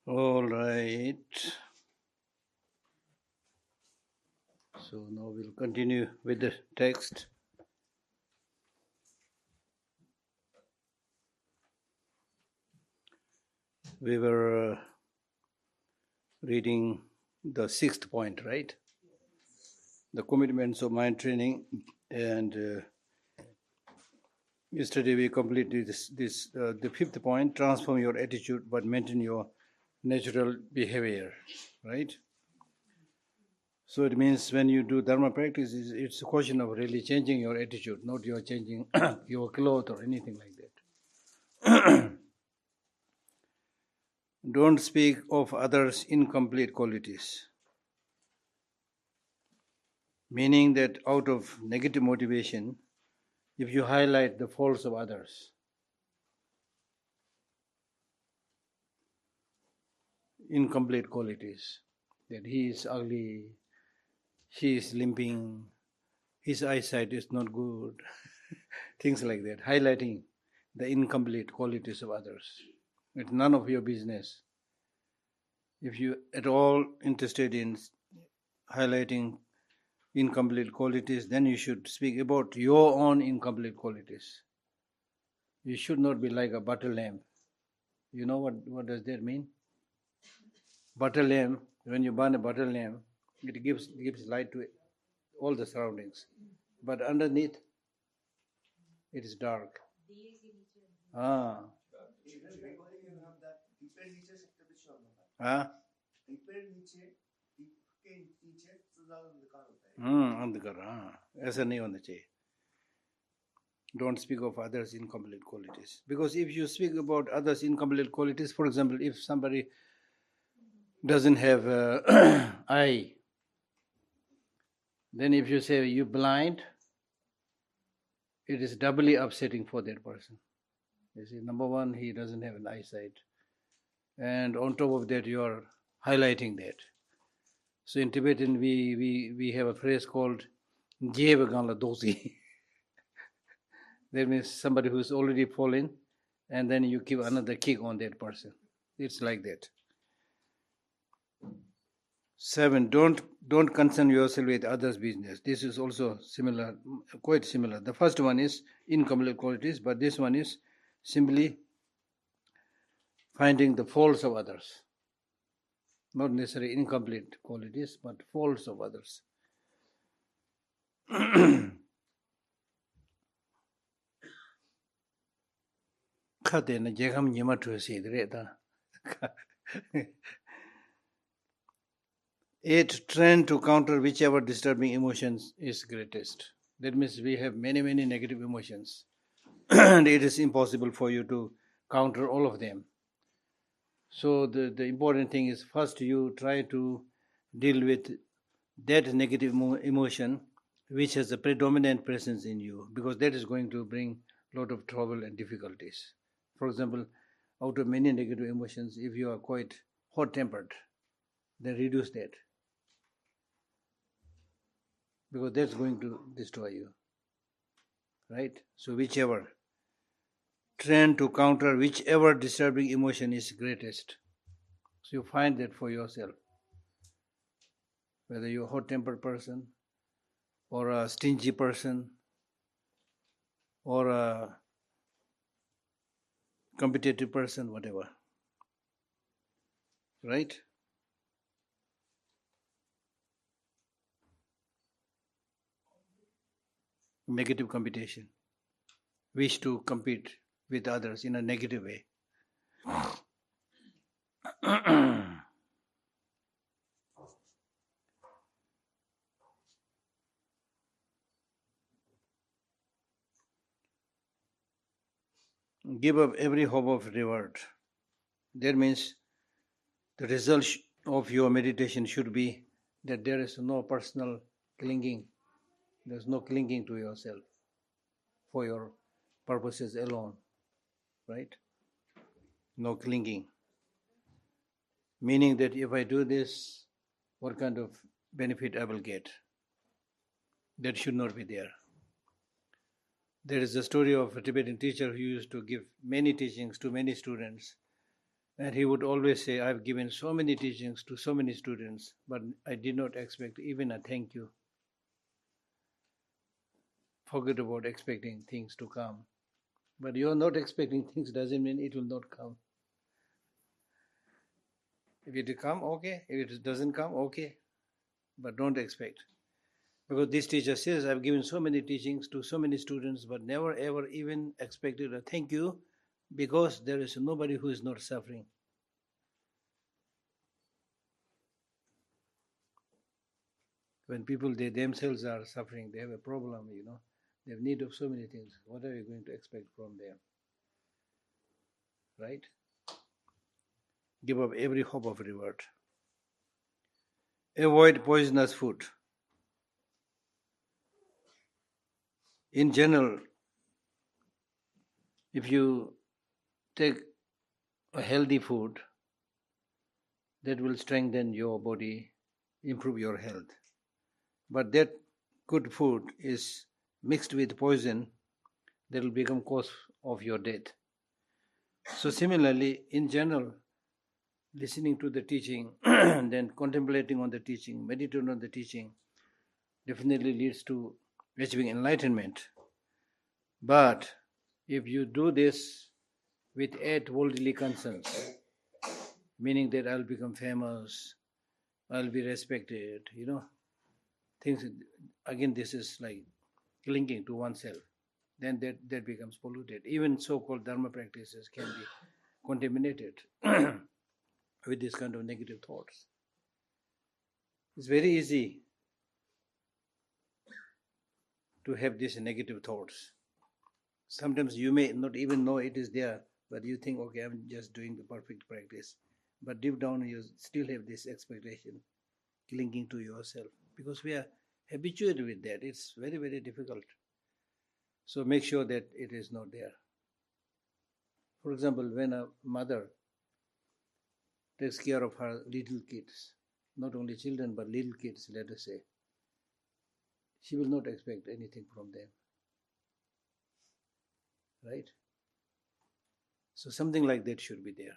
All right. So now we'll continue with the text. We were reading the sixth point, right? The commitments of mind training, and yesterday we completed the fifth point: transform your attitude, but maintain your natural behavior, right? So it means when you do Dharma practice, it's a question of really changing your attitude, not your changing your clothes or anything like that. Don't speak of others' incomplete qualities, meaning that out of negative motivation, if you highlight the faults of others, incomplete qualities, that he is ugly, she is limping, his eyesight is not good, things like that, highlighting the incomplete qualities of others. It's none of your business. If you at all interested in highlighting incomplete qualities, then you should speak about your own incomplete qualities. You should not be like a butter lamp. You know what does that mean? Butter lamp, when you burn a butter lamp, it gives light to all the surroundings. But underneath, it is dark. Ah. हाँ अंधकार हाँ ऐसा नहीं होना चाहिए. Don't speak of others' incomplete qualities. Because if you speak about others' incomplete qualities, for example, if somebody doesn't have eye, then if you say you're blind, it is doubly upsetting for that person. You see, number one, he doesn't have an eyesight. And on top of that, you are highlighting that. So in Tibetan, we have a phrase called Jevagala Dosi. That means somebody who's already fallen, and then you give another kick on that person. It's like that. 7, don't concern yourself with others' business. This is also similar, quite similar. The first one is incomplete qualities, but this one is simply finding the faults of others. Not necessarily incomplete qualities, but faults of others. Eight, trend to counter whichever disturbing emotions is greatest. That means we have many negative emotions. And it is impossible for you to counter all of them. So the important thing is first you try to deal with that negative emotion which has a predominant presence in you, because that is going to bring a lot of trouble and difficulties. For example, out of many negative emotions, if you are quite hot-tempered, then reduce that, because that's going to destroy you, right? So whichever, trend to counter whichever disturbing emotion is greatest. So you find that for yourself. Whether you're a hot-tempered person, or a stingy person, or a competitive person, whatever. Right? Negative competition. Wish to compete with others in a negative way. Give up every hope of reward. That means the result of your meditation should be that there is no personal clinging. There's no clinging to yourself for your purposes alone. Right? No clinging. Meaning that if I do this, what kind of benefit I will get? That should not be there. There is a story of a Tibetan teacher who used to give many teachings to many students, And he would always say, I've given so many teachings to so many students, but I did not expect even a thank you. Forget about expecting things to come. But you're not expecting things doesn't mean it will not come. If it come, okay. If it doesn't come, okay. But don't expect. Because this teacher says, I've given so many teachings to so many students, but never ever even expected a thank you, because there is nobody who is not suffering. When people, they themselves are suffering, they have a problem, they have need of so many things. What are you going to expect from them? Right? Give up every hope of reward. Avoid poisonous food. In general, if you take a healthy food, that will strengthen your body, improve your health. But that good food is mixed with poison, that will become cause of your death. So similarly, in general, listening to the teaching, then contemplating on the teaching, meditating on the teaching, definitely leads to achieving enlightenment. But if you do this with eight worldly concerns, meaning that I'll become famous, I'll be respected, things, again, this is like clinging to oneself, then that becomes polluted. Even so-called dharma practices can be contaminated with this kind of negative thoughts. It's very easy to have these negative thoughts. Sometimes you may not even know it is there, but you think, okay, I'm just doing the perfect practice. But deep down, you still have this expectation, clinging to yourself, because we are habituated with that. It's very, very difficult. So make sure that it is not there. For example, when a mother takes care of her little kids, not only children, but little kids, let us say, she will not expect anything from them. Right? So something like that should be there.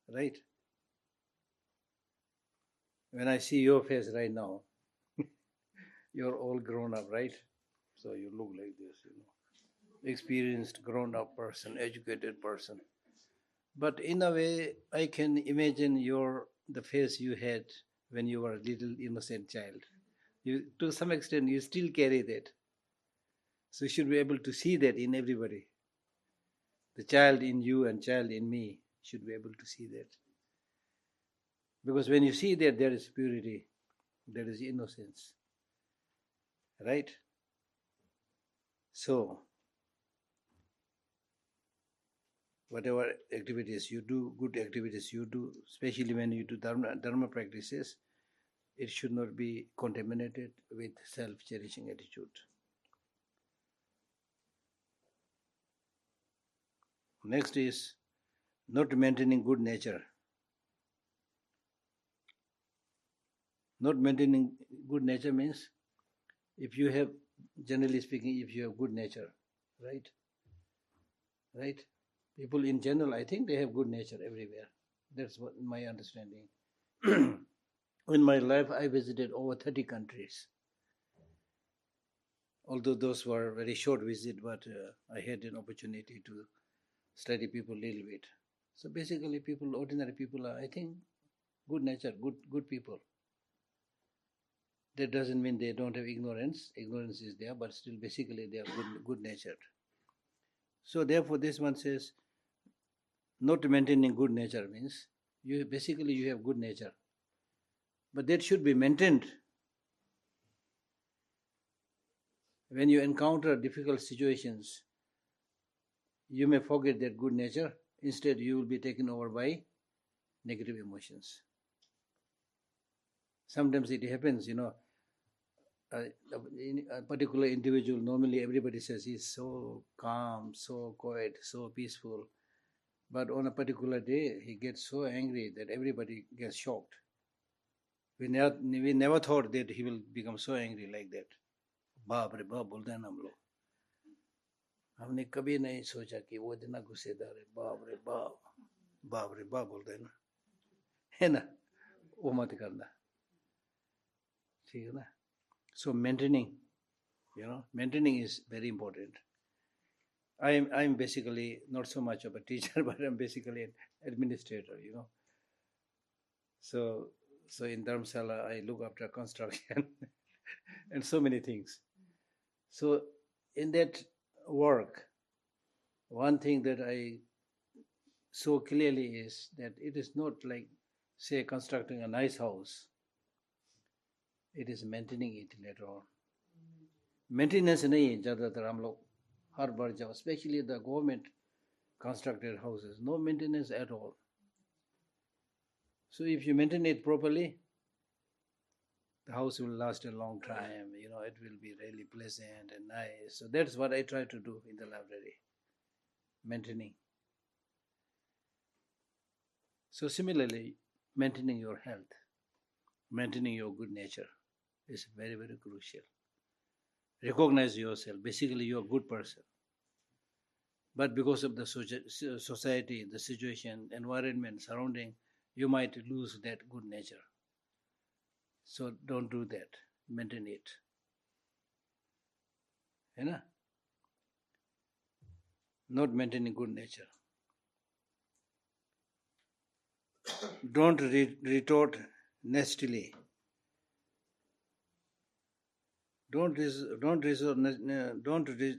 Right? When I see your face right now, you're all grown up, right? So you look like this, experienced, grown up person, educated person. But in a way, I can imagine the face you had when you were a little innocent child. To some extent, you still carry that. So you should be able to see that in everybody. The child in you and child in me should be able to see that. Because when you see that, there is purity, there is innocence. Right? So, whatever activities you do, good activities you do, especially when you do dharma practices, it should not be contaminated with self-cherishing attitude. Next is not maintaining good nature. Not maintaining good nature means, if you have, generally speaking, if you have good nature, right? Right? People in general, I think they have good nature everywhere. That's what my understanding. In my life, I visited over 30 countries. Although those were very short visit, but I had an opportunity to study people a little bit. So basically, ordinary people are, I think, good nature, good people. That doesn't mean they don't have ignorance. Ignorance is there, but still, basically, they are good natured. So therefore, this one says, not maintaining good nature means you have good nature, but that should be maintained. When you encounter difficult situations, you may forget that good nature. Instead, you will be taken over by negative emotions. Sometimes it happens, a particular individual, normally everybody says he's so calm, so quiet, so peaceful. But on a particular day, he gets so angry that everybody gets shocked. We never thought that he will become so angry like that. Baap re baap bolte hain hum log. हमने कभी नहीं सोचा कि वो इतना गुस्सेदार है, बाप रे बाप बोलते हैं ना, है ना, वो मत करना, ठीक है ना. So maintaining is very important. I'm basically not so much of a teacher, but I'm basically an administrator. So in Dharamsala, I look after construction and so many things. So in that work, one thing that I saw clearly is that it is not like, say, constructing a nice house. It is maintaining it later on. Maintenance नहीं है ज़्यादातर हम लोग हर बार जब, especially the government constructed houses, no maintenance at all. So if you maintain it properly, the house will last a long time. It will be really pleasant and nice. So that's what I try to do in the library, maintaining. So similarly, maintaining your health, maintaining your good nature is very, very crucial. Recognize yourself. Basically, you're a good person. But because of the society, the situation, environment, surrounding, you might lose that good nature. So don't do that. Maintain it. Not maintaining good nature. Don't retort nastily. Don't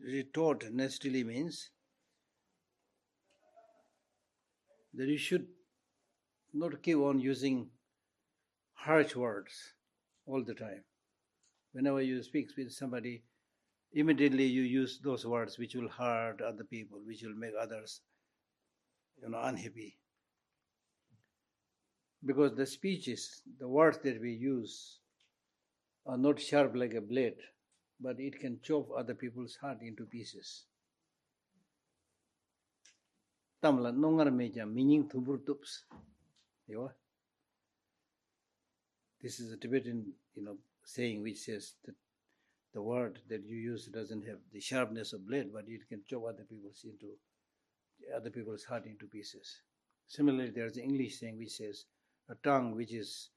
retort nastily means that you should not keep on using harsh words all the time. Whenever you speak with somebody, immediately you use those words which will hurt other people, which will make others, unhappy. Because the speeches, the words that we use are not sharp like a blade, but it can chop other people's heart into pieces. Tamla nongar meja meaning thubur tups. This is a Tibetan, saying which says that the word that you use doesn't have the sharpness of blade, but it can chop other people's heart into pieces. Similarly, there's an English saying which says a tongue which is,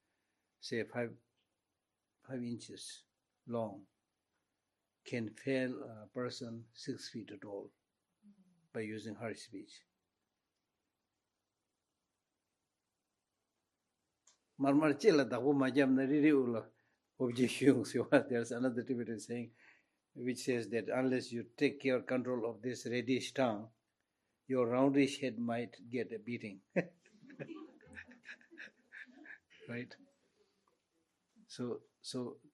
say, 5 inches long can fail a person 6 feet tall by using harsh speech. There's another Tibetan saying which says that unless you take care control of this reddish tongue, your roundish head might get a beating. Right? So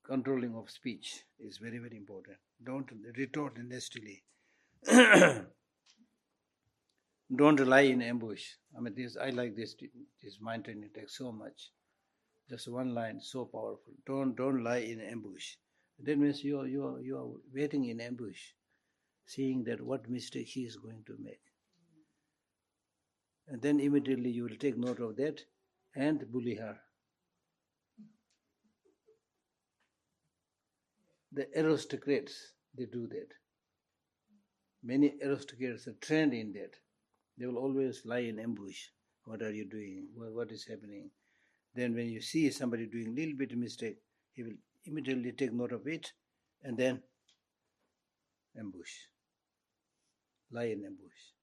controlling of speech is very, very important. Don't retort nastily. Don't lie in ambush. I like this mind training text so much. Just one line, so powerful. Don't lie in ambush. That means you are waiting in ambush, seeing that what mistake he is going to make. And then immediately you will take note of that and bully her. The aristocrats, they do that. Many aristocrats are trained in that. They will always lie in ambush. What are you doing? What is happening? Then when you see somebody doing a little bit of mistake, he will immediately take note of it and then ambush. Lie in ambush.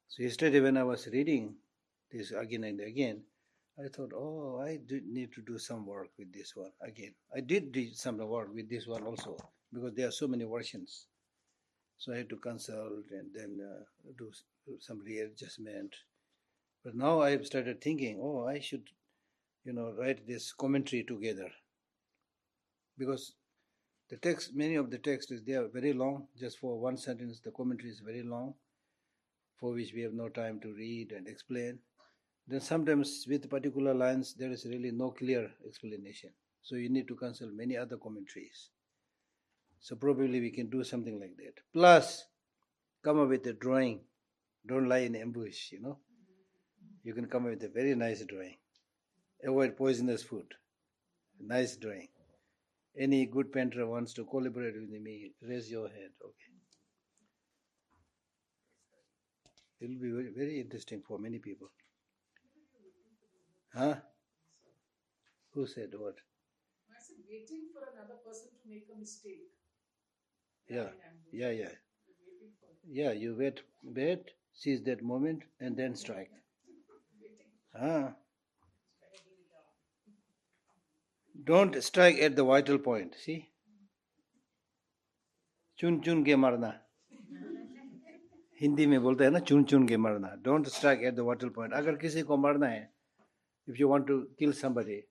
So yesterday when I was reading this again and again, I thought, I need to do some work with this one again. I did some work with this one also because there are so many versions. So I had to consult and then do some readjustment. But now I have started thinking, I should, write this commentary together. Because the text, many of the texts, they are very long. Just for one sentence, the commentary is very long, for which we have no time to read and explain. Then sometimes with particular lines, there is really no clear explanation. So you need to consult many other commentaries. So probably we can do something like that. Plus, come up with a drawing. Don't lie in ambush, You can come up with a very nice drawing. Avoid poisonous food. Nice drawing. Any good painter wants to collaborate with me, raise your hand. Okay. It will be very, very interesting for many people. Huh? Who said what? I said waiting for another person to make a mistake. Yeah, yeah. Yeah, you wait, seize that moment, and then strike. Ah. Don't strike at the vital point. See? चुन चुन के मरना. हिंदी में बोलते हैं ना चुन चुन के मरना. Don't strike at the vital point. अगर किसी को मरना है, if you want to kill somebody,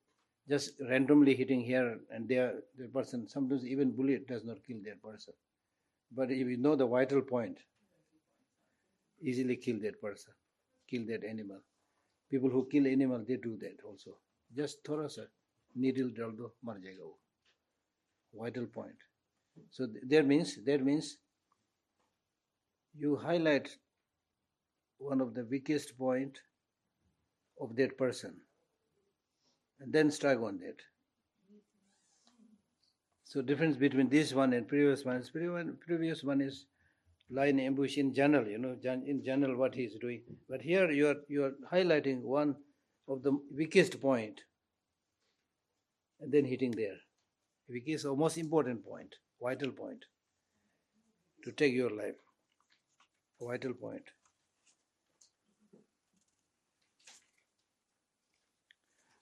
just randomly hitting here and there, the person, sometimes even bullet does not kill that person. But if you know the vital point, easily kill that person, kill that animal. People who kill animal, they do that also. Just थोड़ा सा needle डाल दो, मर जाएगा वो. Vital point. So that means you highlight one of the weakest point of that person and then strike on that. So difference between this one and previous one is previous one is line ambush in general, in general what he is doing. But here you are highlighting one of the weakest point and then hitting there. Weakest or most important point, vital point to take your life. Vital point.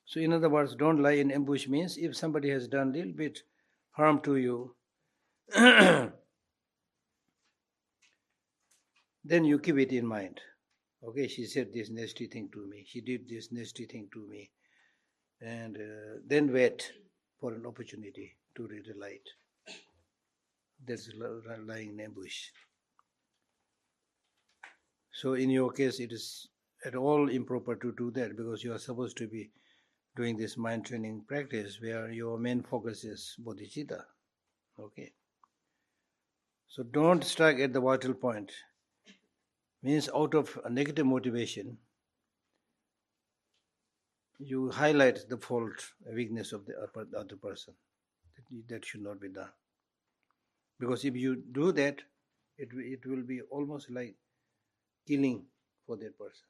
So in other words, don't lie in ambush means if somebody has done a little bit harm to you, then you keep it in mind. Okay, she said this nasty thing to me. She did this nasty thing to me. And then wait for an opportunity to retaliate. That's lying in ambush. So in your case, it is at all improper to do that because you are supposed to be doing this mind training practice where your main focus is bodhicitta. Okay. So don't strike at the vital point. Means out of a negative motivation, you highlight the fault, weakness of the other person. That should not be done. Because if you do that, it will be almost like killing for that person.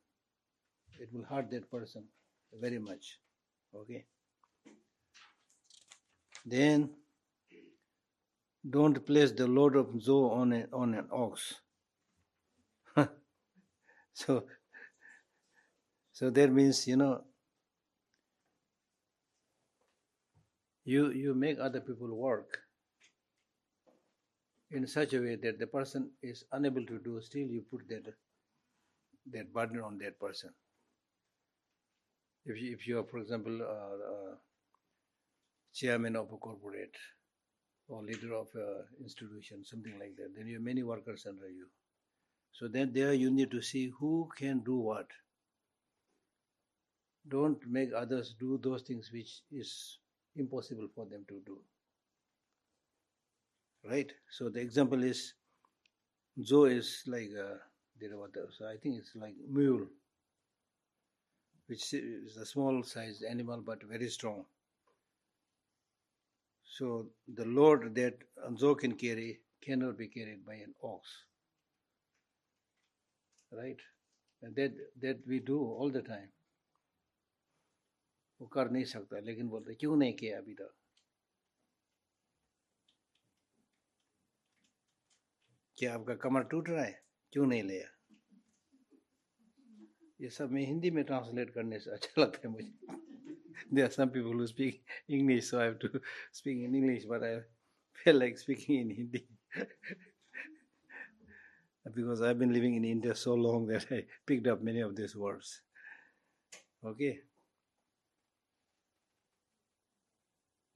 It will hurt that person very much. Okay. Then don't place the load of zo on an ox. So that means you make other people work in such a way that the person is unable to do. Still, you put that burden on that person. If you are, for example, chairman of a corporate or leader of an institution, something like that, then you have many workers under you. So then there you need to see who can do what. Don't make others do those things which is impossible for them to do. Right? So the example is, Zo is like so I think it's like mule, which is a small sized animal but very strong. So the load that Zo can carry cannot be carried by an ox. Right? And that we do all the time. वो कर नहीं सकता लेकिन बोलते क्यों नहीं किया अभी तक. क्या आपका कमर टूट रहा है, क्यों नहीं लिया. ये सब मैं हिंदी में ट्रांसलेट करने से अच्छा लगता है मुझे. There are some people who speak English, so I have to speak in English, but I feel like speaking in Hindi because I've been living in India so long that I picked up many of these words. Okay.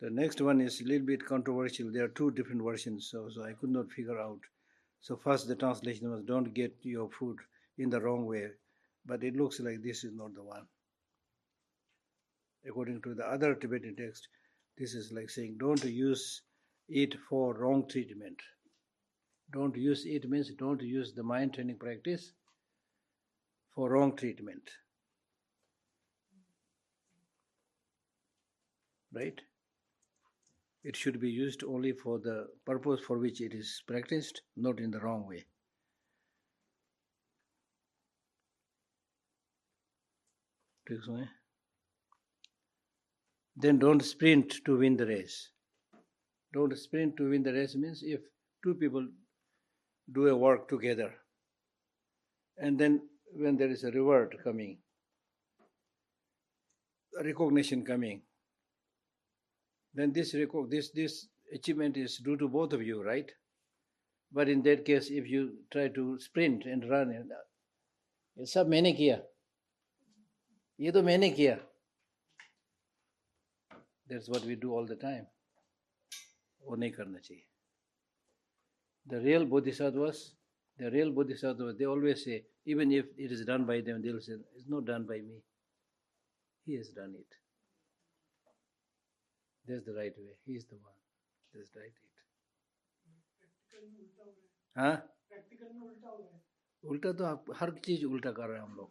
The next one is a little bit controversial. There are two different versions, so I could not figure out. So first the translation was, don't get your food in the wrong way. But it looks like this is not the one. According to the other Tibetan text, this is like saying, don't use it for wrong treatment. Don't use it means don't use the mind training practice for wrong treatment. Right? It should be used only for the purpose for which it is practiced, not in the wrong way. Then don't sprint to win the race. Don't sprint to win the race means if two people do a work together, and then when there is a reward coming, a recognition coming, then this achievement is due to both of you, right? But in that case, if you try to sprint and run, ये सब मैंने किया, ये तो मैंने किया. That's what we do all the time. वो नहीं करना चाहिए. The real bodhisattvas, they always say, even if it is done by them, they'll say, it's not done by me. He has done it. That's the right way. He is the one. That's right it. हाँ? उल्टा तो आप हर चीज उल्टा कर रहे हैं हम लोग.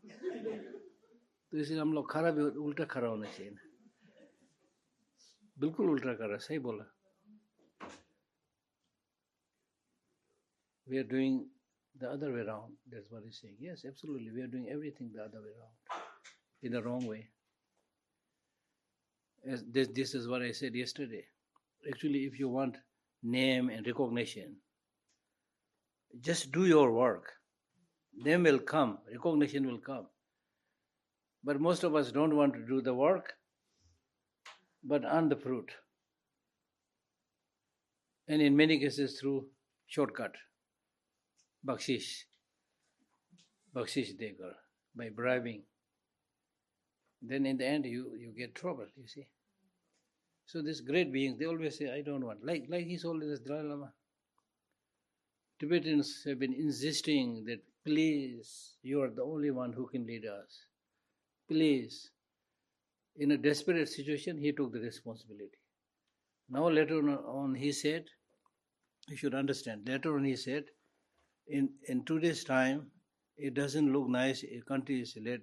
तो इसलिए हम लोग खरा भी उल्टा खरा होना चाहिए ना. बिल्कुल उल्टा कर रहा है. सही बोला. We are doing the other way around. That's what he's saying. Yes, absolutely. We are doing everything the other way around, in the wrong way. As this is what I said yesterday. Actually, if you want name and recognition, just do your work. Name will come, recognition will come. But most of us don't want to do the work, but earn the fruit. And in many cases through shortcut. Bakshish dekar, by bribing. Then in the end you get trouble, you see. So these great beings, they always say, I don't want. Like His Holiness Dalai Lama. Tibetans have been insisting that please, you are the only one who can lead us. Please. In a desperate situation, he took the responsibility. Now later on he said, you should understand, later on he said, in today's time, it doesn't look nice. A country is led,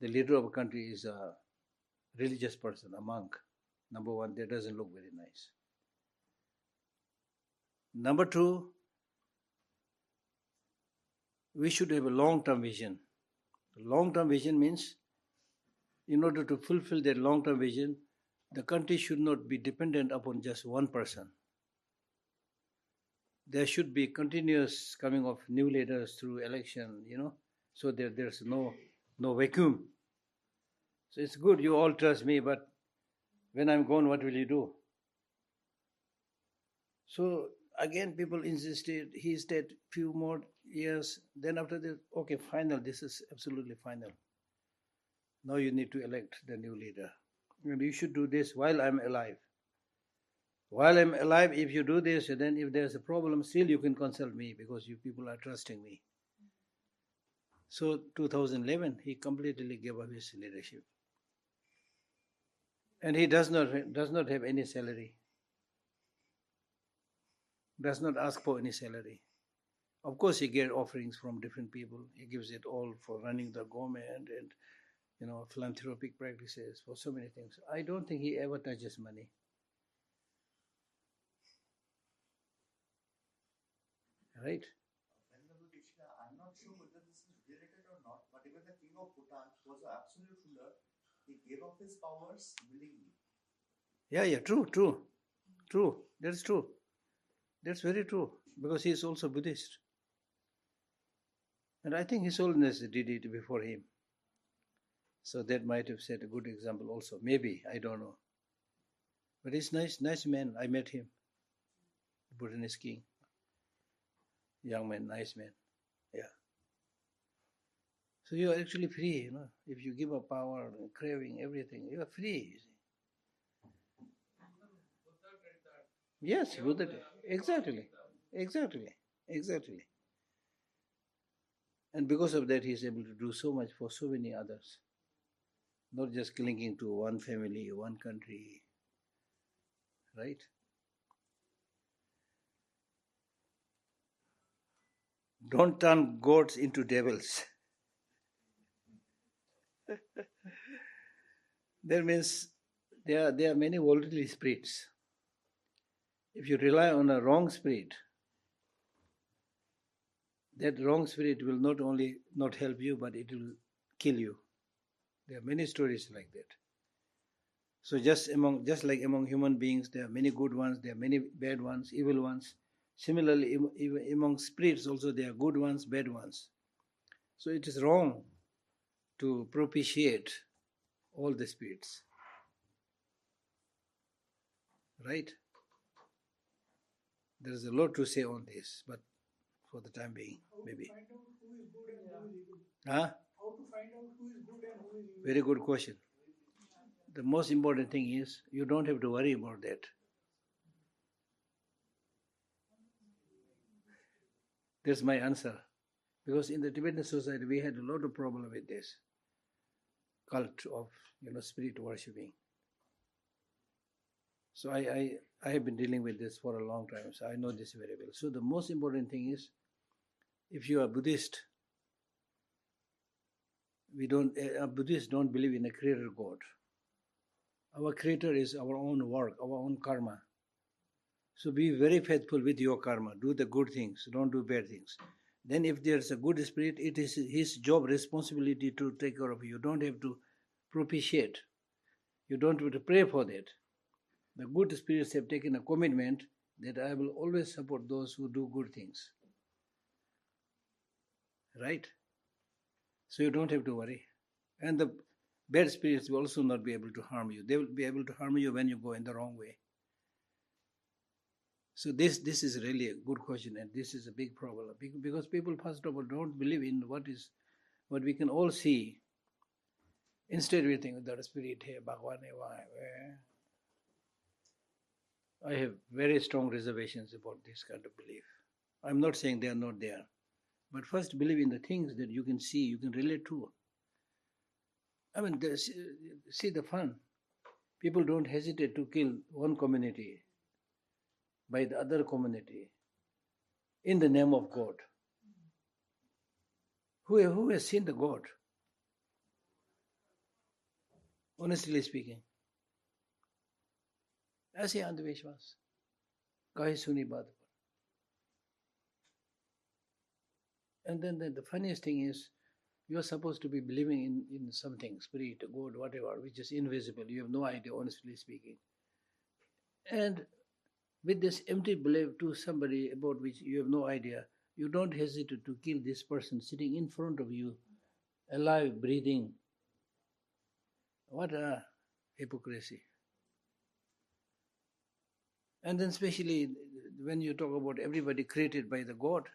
the leader of a country is a religious person, a monk. Number one, that doesn't look very nice. Number two, we should have a long-term vision. Long-term vision means, in order to fulfill that long-term vision, the country should not be dependent upon just one person. There should be continuous coming of new leaders through election, so that there's no vacuum. So it's good, you all trust me, but when I'm gone, what will you do? So again, people insisted, he stayed few more years, then after that, okay, final, this is absolutely final. Now you need to elect the new leader. And you should do this while I'm alive. While I'm alive, if you do this, then if there's a problem, still you can consult me because you people are trusting me. So 2011, he completely gave up his leadership. And he does not have any salary. Does not ask for any salary. Of course, he gets offerings from different people. He gives it all for running the government and, philanthropic practices, for so many things. I don't think he ever touches money. Right? I'm not sure whether this is related or not, but even the king of Bhutan was an absolute ruler. He gave up his powers willingly. Yeah, true. That's true. That's very true, because he is also Buddhist. And I think His Holiness did it before him. So that might have set a good example also. Maybe, I don't know. But he's nice man. I met him. Bhutanese king. Young man, nice man. Yeah. So you are actually free, If you give up power, craving, everything, you are free. Yes, Buddha did. Exactly. And because of that, he is able to do so much for so many others. Not just clinging to one family, one country. Right? Don't turn goats into devils. That means there are many volatile spirits. If you rely on a wrong spirit, that wrong spirit will not only not help you, but it will kill you. There are many stories like that. So just like among human beings, there are many good ones, there are many bad ones, evil ones. Similarly, among spirits also there are good ones, bad ones. So it is wrong to propitiate all the spirits. Right? There is a lot to say on this, but for the time being, maybe. How to find out who is good and who is evil? Huh? How to find out who is good and who is evil? Very good question. The most important thing is you don't have to worry about that. That's my answer. Because in the Tibetan society, we had a lot of problem with this cult of spirit worshipping. So I have been dealing with this for a long time, so I know this very well. So the most important thing is, if you are Buddhist, Buddhists don't believe in a creator God. Our creator is our own work, our own karma. So be very faithful with your karma. Do the good things, don't do bad things. Then if there's a good spirit, it is his job, responsibility to take care of you. You don't have to propitiate. You don't have to pray for that. The good spirits have taken a commitment that I will always support those who do good things. Right? So you don't have to worry. And the bad spirits will also not be able to harm you. They will be able to harm you when you go in the wrong way. So this is really a good question, and this is a big problem because people first of all don't believe in what we can all see. Instead we think that spirit hai, Bhagwan hai, I have very strong reservations about this kind of belief. I'm not saying they are not there, but first believe in the things that you can see, you can relate to. I mean, see the fun. People don't hesitate to kill one community by the other community in the name of God. Who has seen the God? Honestly speaking. ऐसे अंधविश्वास कहीं सुनी बात पर. And then the funniest thing is, you are supposed to be believing in something, spirit, God, whatever, which is invisible. You have no idea, honestly speaking. And with this empty belief to somebody about which you have no idea, you don't hesitate to kill this person sitting in front of you, alive, breathing. What a hypocrisy. And then especially when you talk about everybody created by the God,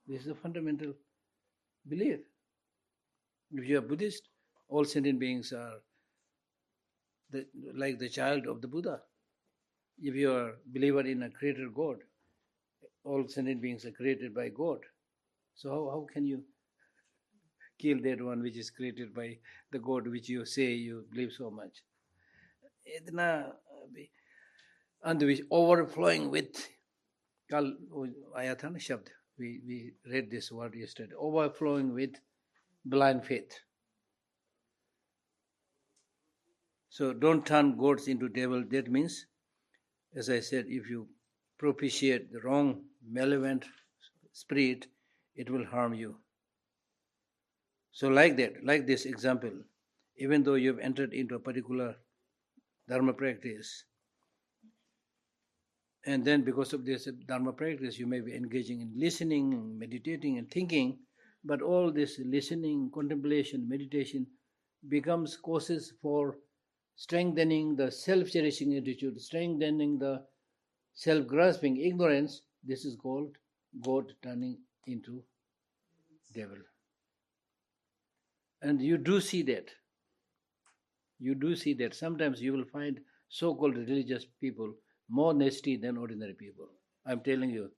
this is a fundamental belief. If you are Buddhist, all sentient beings are like the child of the Buddha. If you are a believer in a creator God, all sentient beings are created by God. So how can you kill that one which is created by the God which you say you believe so much? Overflowing with, we read this word yesterday, overflowing with blind faith. So don't turn gods into devil. That means, as I said, if you propitiate the wrong, malevolent spirit, it will harm you. So like that, like this example, even though you've entered into a particular dharma practice, and then because of this dharma practice, you may be engaging in listening, meditating and thinking, but all this listening, contemplation, meditation becomes causes for strengthening the self-cherishing attitude, strengthening the self-grasping ignorance. This is called God turning into devil. And you do see that. You do see that. Sometimes you will find so-called religious people more nasty than ordinary people. I'm telling you.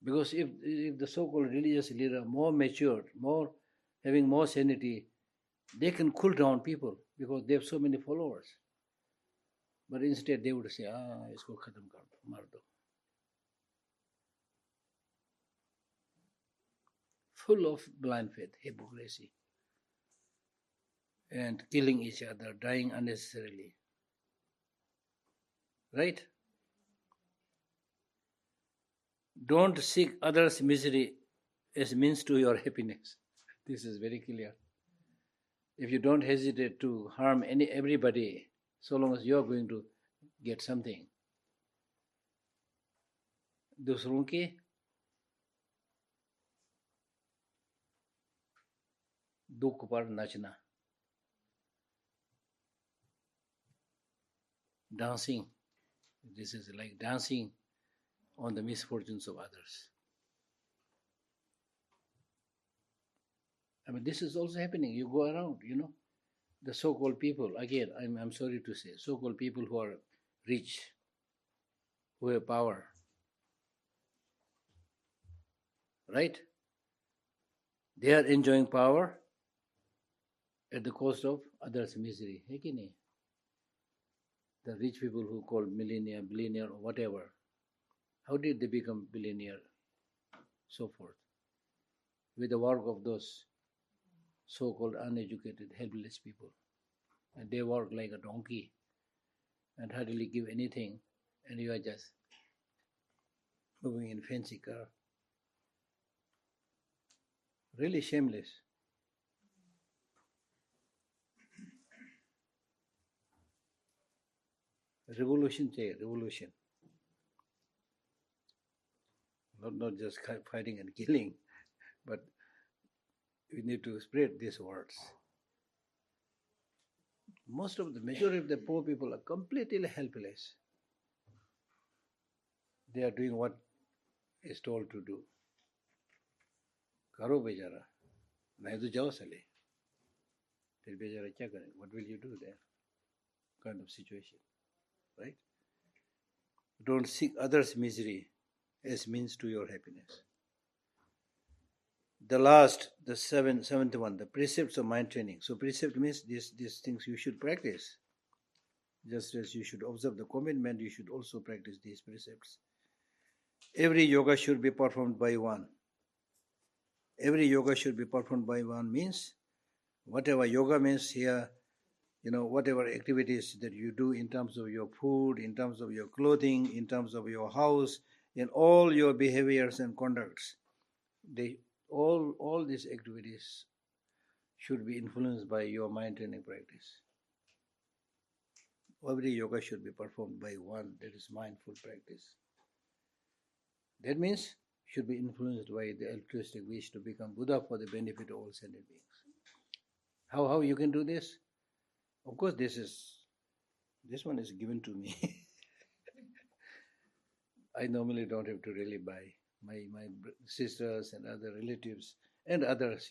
Because if the so-called religious leader are more matured, having more sanity, they can cool down people because they have so many followers. But instead they would say, isko khatam kar do, mar do. Full of blind faith, hypocrisy, and killing each other, dying unnecessarily. Right? Don't seek others' misery as means to your happiness. This is very clear. If you don't hesitate to harm everybody, so long as you are going to get something, दूसरों के दुख पर नाचना, dancing. This is like dancing on the misfortunes of others. I mean, this is also happening. You go around, the so-called people, again, I'm sorry to say, so-called people who are rich, who have power, right? They are enjoying power at the cost of others' misery. Hai ki nahi? The rich people who call millionaire, billionaire, or whatever, how did they become billionaire? So forth. With the work of those so-called uneducated, helpless people. And they work like a donkey and hardly give anything, and you are just moving in fancy car. Really shameless. Revolution chahiye, revolution. Not just fighting and killing, but we need to spread these words. Majority of the poor people are completely helpless. They are doing what is told to do. Karo bejara, nahi to jao sale. Then bejara kya kare? What will you do there? Kind of situation, right? Don't seek others' misery as means to your happiness. The seventh one, the precepts of mind training. So precept means these things you should practice. Just as you should observe the commitment, you should also practice these precepts. Every yoga should be performed by one. Every yoga should be performed by one means, whatever yoga means here, whatever activities that you do in terms of your food, in terms of your clothing, in terms of your house, in all your behaviors and conducts, all these activities should be influenced by your mind training practice. Every yoga should be performed by one, that is mindful practice. That means should be influenced by the altruistic wish to become Buddha for the benefit of all sentient beings. How you can do this? Of course, this one is given to me. I normally don't have to really buy. My sisters and other relatives and others,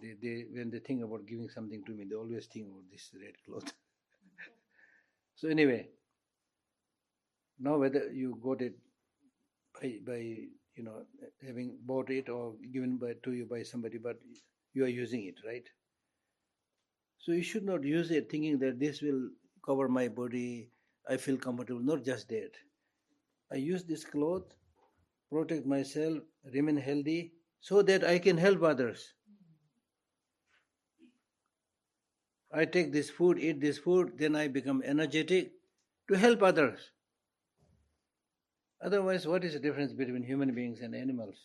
they when they think about giving something to me, they always think about this red cloth. So anyway, now whether you got it by having bought it or given to you by somebody, but you are using it, right? So you should not use it thinking that this will cover my body, I feel comfortable. Not just that. I use this cloth, protect myself, remain healthy, so that I can help others. I take this food, eat this food, then I become energetic to help others. Otherwise, what is the difference between human beings and animals?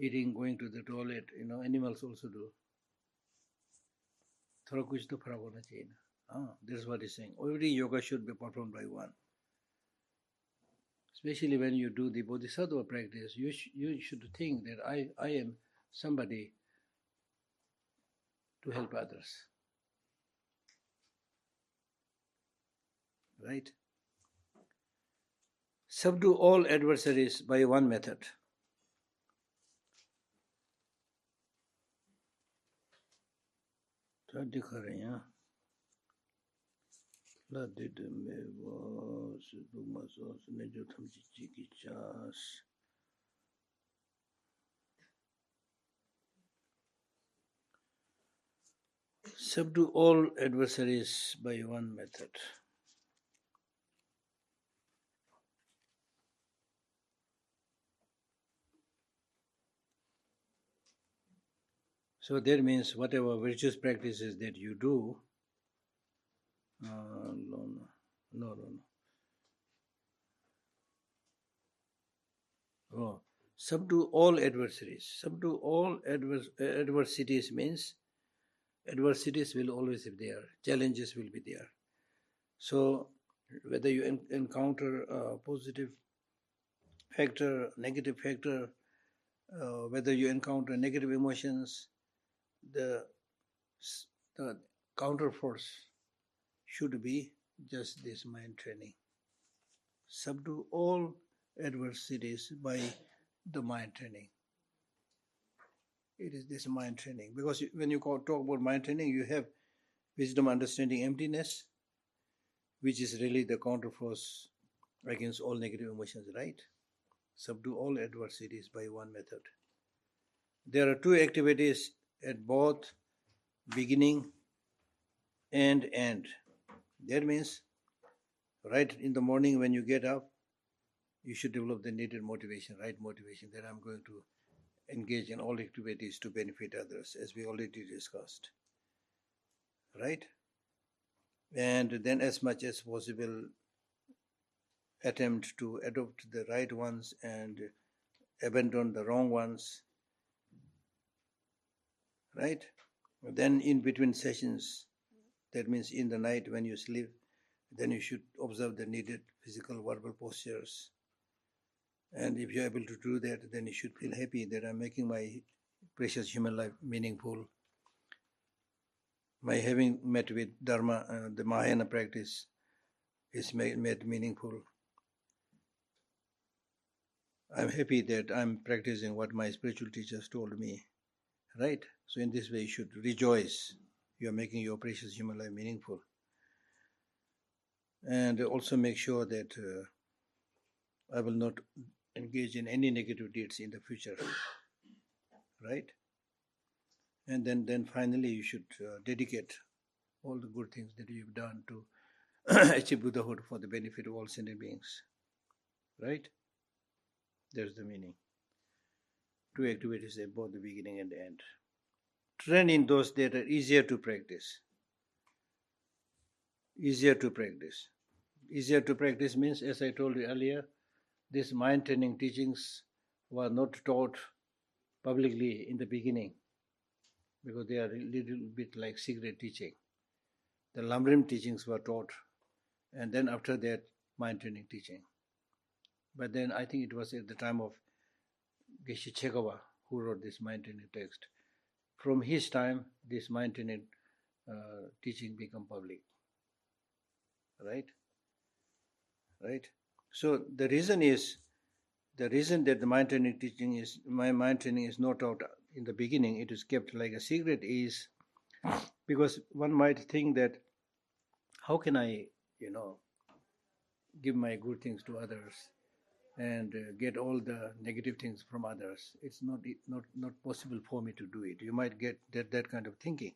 Eating, going to the toilet, animals also do. थोड़ा कुछ तो फर्क होना चाहिए ना. This is what he's saying. Every yoga should be performed by one. Especially when you do the bodhisattva practice, you should think that I am somebody to help others. Right? Subdue all adversaries by one method. क्या दिखा रहे हैं यहाँ? Subdue all adversaries by one method. So that means whatever virtuous practices that you do, no. Oh, subdue all adversaries. Subdue all adversities means adversities will always be there. Challenges will be there. So whether you encounter a positive factor, negative factor, whether you encounter negative emotions, the the counter force should be just this mind training. Subdue all adversities by the mind training. It is this mind training. Because when you talk about mind training, you have wisdom, understanding, emptiness, which is really the counter force against all negative emotions, right? Subdue all adversities by one method. There are two activities at both beginning and end. That means right in the morning when you get up, you should develop the needed motivation, right motivation, that I'm going to engage in all activities to benefit others, as we already discussed. Right? And then as much as possible, attempt to adopt the right ones and abandon the wrong ones. Right? Then in between sessions, that means in the night when you sleep, then you should observe the needed physical, verbal postures. And if you're able to do that, then you should feel happy that I'm making my precious human life meaningful. My having met with Dharma, the Mahayana practice, is made meaningful. I'm happy that I'm practicing what my spiritual teachers told me. Right? So in this way you should rejoice. You are making your precious human life meaningful. And also make sure that I will not engage in any negative deeds in the future. Right? And then finally you should dedicate all the good things that you've done to achieve Buddhahood for the benefit of all sentient beings. Right? That's the meaning. Two activities at both the beginning and the end. Train in those that are easier to practice. Easier to practice. Easier to practice means, as I told you earlier, these mind training teachings were not taught publicly in the beginning because they are a little bit like secret teaching. The Lamrim teachings were taught, and then after that, mind training teaching. But then I think it was at the time of Geshe Lhakdor who wrote this mind training text. From his time, this mind training teaching became public. Right? Right? So the reason that the mind training teaching is, my mind training is not taught in the beginning, it is kept like a secret, is because one might think that how can I, give my good things to others and get all the negative things from others. It's not possible for me to do it. You might get that kind of thinking,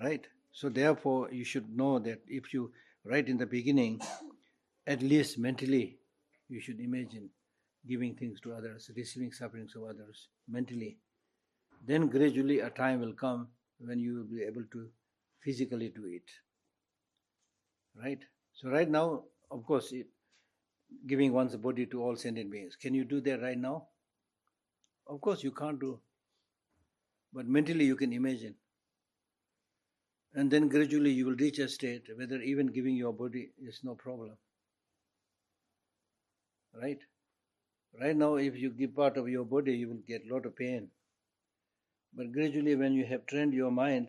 right? So therefore, you should know that if you, right in the beginning, at least mentally, you should imagine giving things to others, receiving sufferings of others mentally. Then gradually a time will come when you will be able to physically do it. Right? So right now, of course, giving one's body to all sentient beings. Can you do that right now? Of course you can't do. But mentally you can imagine. And then gradually you will reach a state whether even giving your body is no problem. Right? Right now if you give part of your body, you will get a lot of pain. But gradually when you have trained your mind,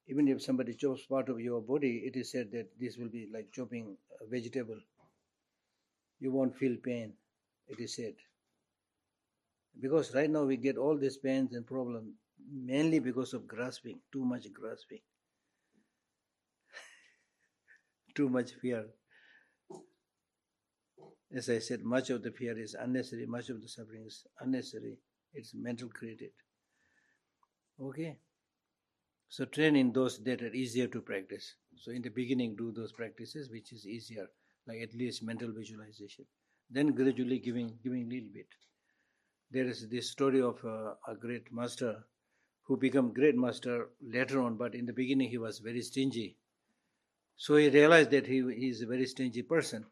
even if somebody chops part of your body, it is said that this will be like chopping a vegetable. You won't feel pain, it is said. Because right now we get all these pains and problems mainly because of grasping, too much grasping, too much fear. As I said, much of the fear is unnecessary, much of the suffering is unnecessary. It's mental created. Okay? So train in those that are easier to practice. So in the beginning, do those practices which is easier, like at least mental visualization. Then gradually giving little bit. There is this story of a great master who became great master later on, but in the beginning he was very stingy. So he realized that he is a very stingy person.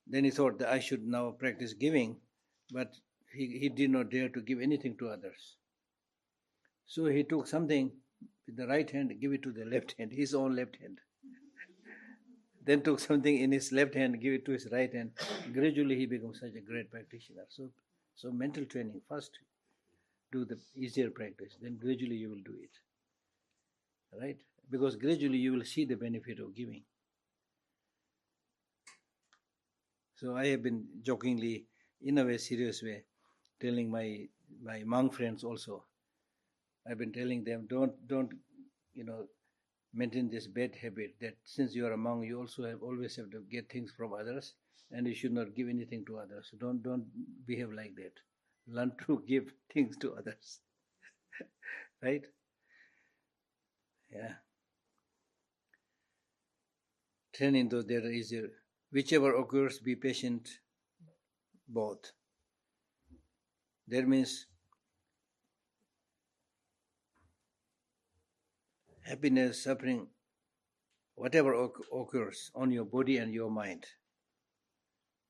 Then he thought that I should now practice giving, but he did not dare to give anything to others. So he took something with the right hand, give it to the left hand, his own left hand. Then took something in his left hand, give it to his right hand. Gradually he becomes such a great practitioner. So mental training, first do the easier practice, then gradually you will do it. Right? Because gradually you will see the benefit of giving. So I have been jokingly, in a way serious way, telling my monk friends also. I've been telling them, don't maintain this bad habit that since you are a monk, you also always have to get things from others, and you should not give anything to others. Don't behave like that. Learn to give things to others. Right? Yeah. Training though there is whichever occurs, be patient both. That means happiness, suffering, whatever occurs on your body and your mind,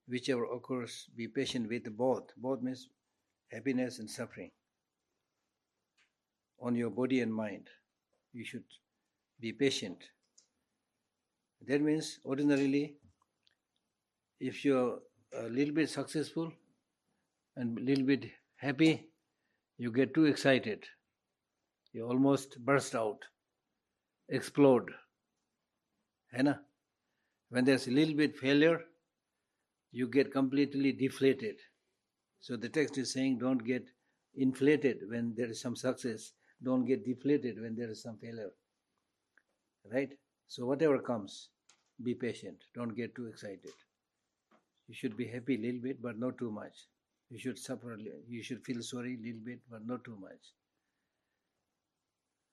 whichever occurs, be patient with both. Both means happiness and suffering on your body and mind. You should be patient. That means ordinarily, if you're a little bit successful and a little bit happy, you get too excited. You almost burst out, explode. When there's a little bit failure, you get completely deflated. So the text is saying, don't get inflated when there is some success. Don't get deflated when there is some failure. Right? So whatever comes, be patient. Don't get too excited. You should be happy a little bit, but not too much. You should suffer. You should feel sorry a little bit, but not too much.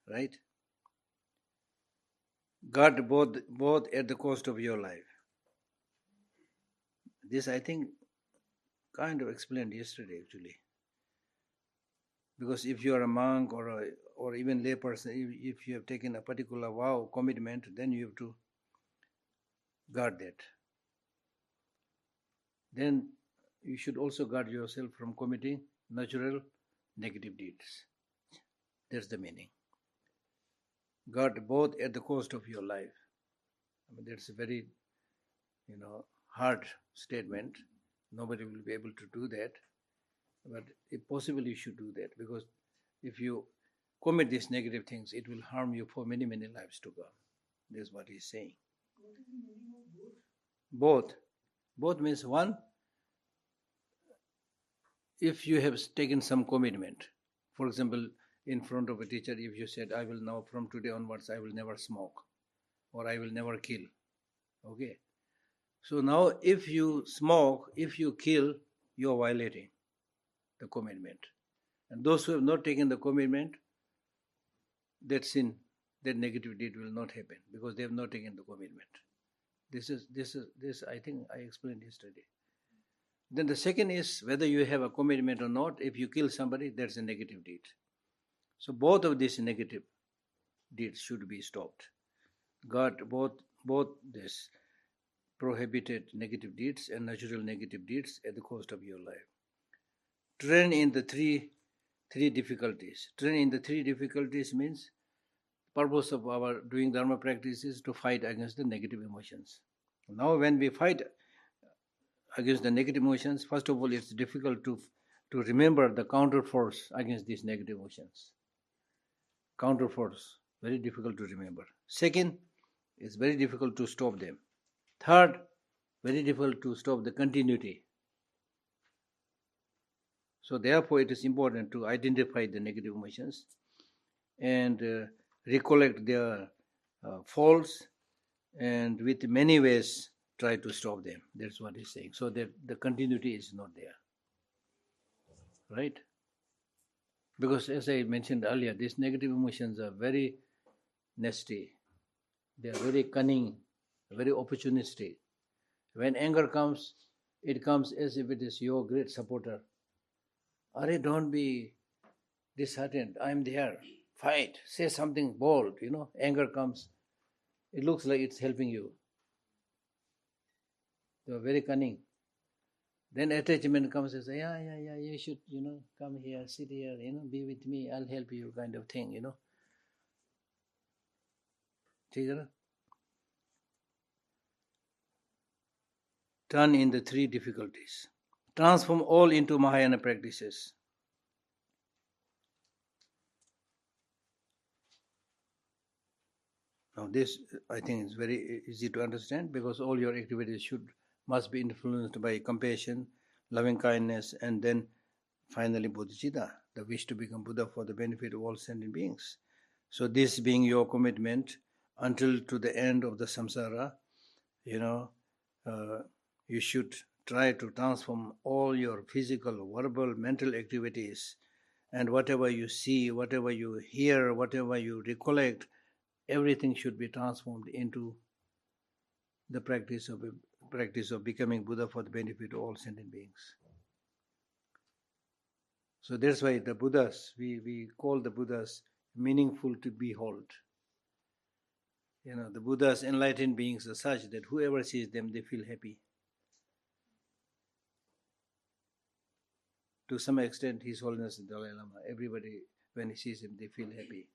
Right? Guard both at the cost of your life. This I think kind of explained yesterday actually. Because if you are a monk or even lay person, if you have taken a particular vow, commitment, then you have to guard that. Then you should also guard yourself from committing natural negative deeds. That's the meaning. Guard both at the cost of your life. I mean, that's a very, hard statement. Nobody will be able to do that. But if possible, you should do that, because if you commit these negative things, it will harm you for many, many lives to come. That's what he's saying. What is the meaning of both? Both means one, if you have taken some commitment, for example, in front of a teacher, if you said, I will now from today onwards, I will never smoke, or I will never kill. Okay. So now if you smoke, if you kill, you are violating the commitment. And those who have not taken the commitment, that sin, that negative deed will not happen, because they have not taken the commitment. This I think I explained yesterday. Then the second is whether you have a commitment or not. If you kill somebody, that's a negative deed. So both of these negative deeds should be stopped. God, both this prohibited negative deeds and natural negative deeds at the cost of your life. Train in the three difficulties. Train in the three difficulties means purpose of our doing Dharma practice is to fight against the negative emotions. Now when we fight against the negative emotions, first of all, it's difficult to remember the counter force against these negative emotions. Counter force, very difficult to remember. Second, it's very difficult to stop them. Third, very difficult to stop the continuity. So therefore, it is important to identify the negative emotions and recollect their faults, and with many ways try to stop them. That's what he's saying. So that the continuity is not there. Right? Because as I mentioned earlier, these negative emotions are very nasty. They are very cunning, very opportunistic. When anger comes, it comes as if it is your great supporter. Are, don't be disheartened. I'm there. Fight. Say something bold. Anger comes. It looks like it's helping you. They are very cunning. Then attachment comes and say, yeah, you should, come here, sit here, be with me, I'll help you, kind of thing, ठीक है ना? Turn in the three difficulties. Transform all into Mahayana practices. Now this, I think, is very easy to understand, because all your activities must be influenced by compassion, loving kindness, and then finally bodhicitta, the wish to become Buddha for the benefit of all sentient beings. So this being your commitment until to the end of the samsara, you should try to transform all your physical, verbal, mental activities, and whatever you see, whatever you hear, whatever you recollect, everything should be transformed into the practice of becoming Buddha for the benefit of all sentient beings. So that's why the Buddhas, we call the Buddhas meaningful to behold. The Buddhas, enlightened beings, are such that whoever sees them, they feel happy. To some extent, His Holiness the Dalai Lama, everybody, when he sees him, they feel happy.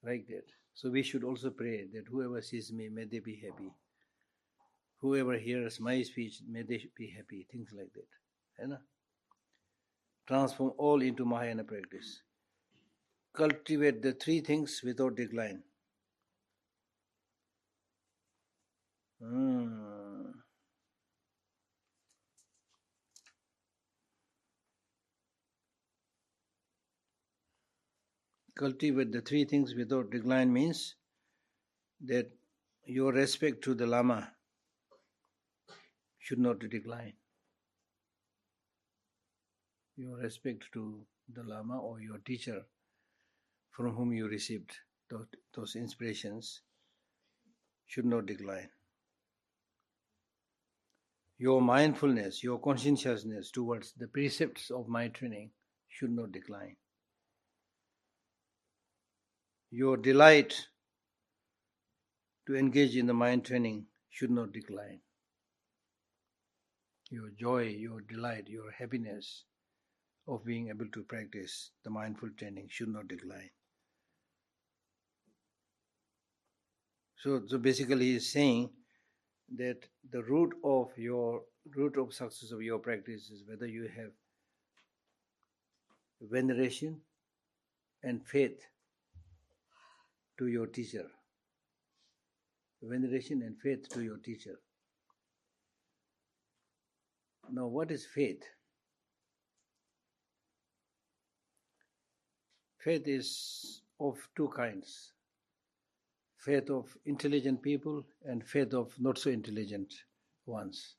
Like that. So we should also pray that whoever sees me, may they be happy. Whoever hears my speech, may they be happy. Things like that. Transform all into Mahayana practice. Cultivate the three things without decline. Cultivate the three things without decline means that your respect to the Lama should not decline. Your respect to the Lama or your teacher from whom you received those inspirations should not decline. Your mindfulness, your conscientiousness towards the precepts of mind training should not decline. Your delight to engage in the mind training should not decline. Your joy, your delight, your happiness of being able to practice the mindful training should not decline. So basically he is saying that the root of success of your practice is whether you have veneration and faith to your teacher. Veneration and faith to your teacher. Now, what is faith? Faith is of two kinds. Faith of intelligent people and faith of not so intelligent ones.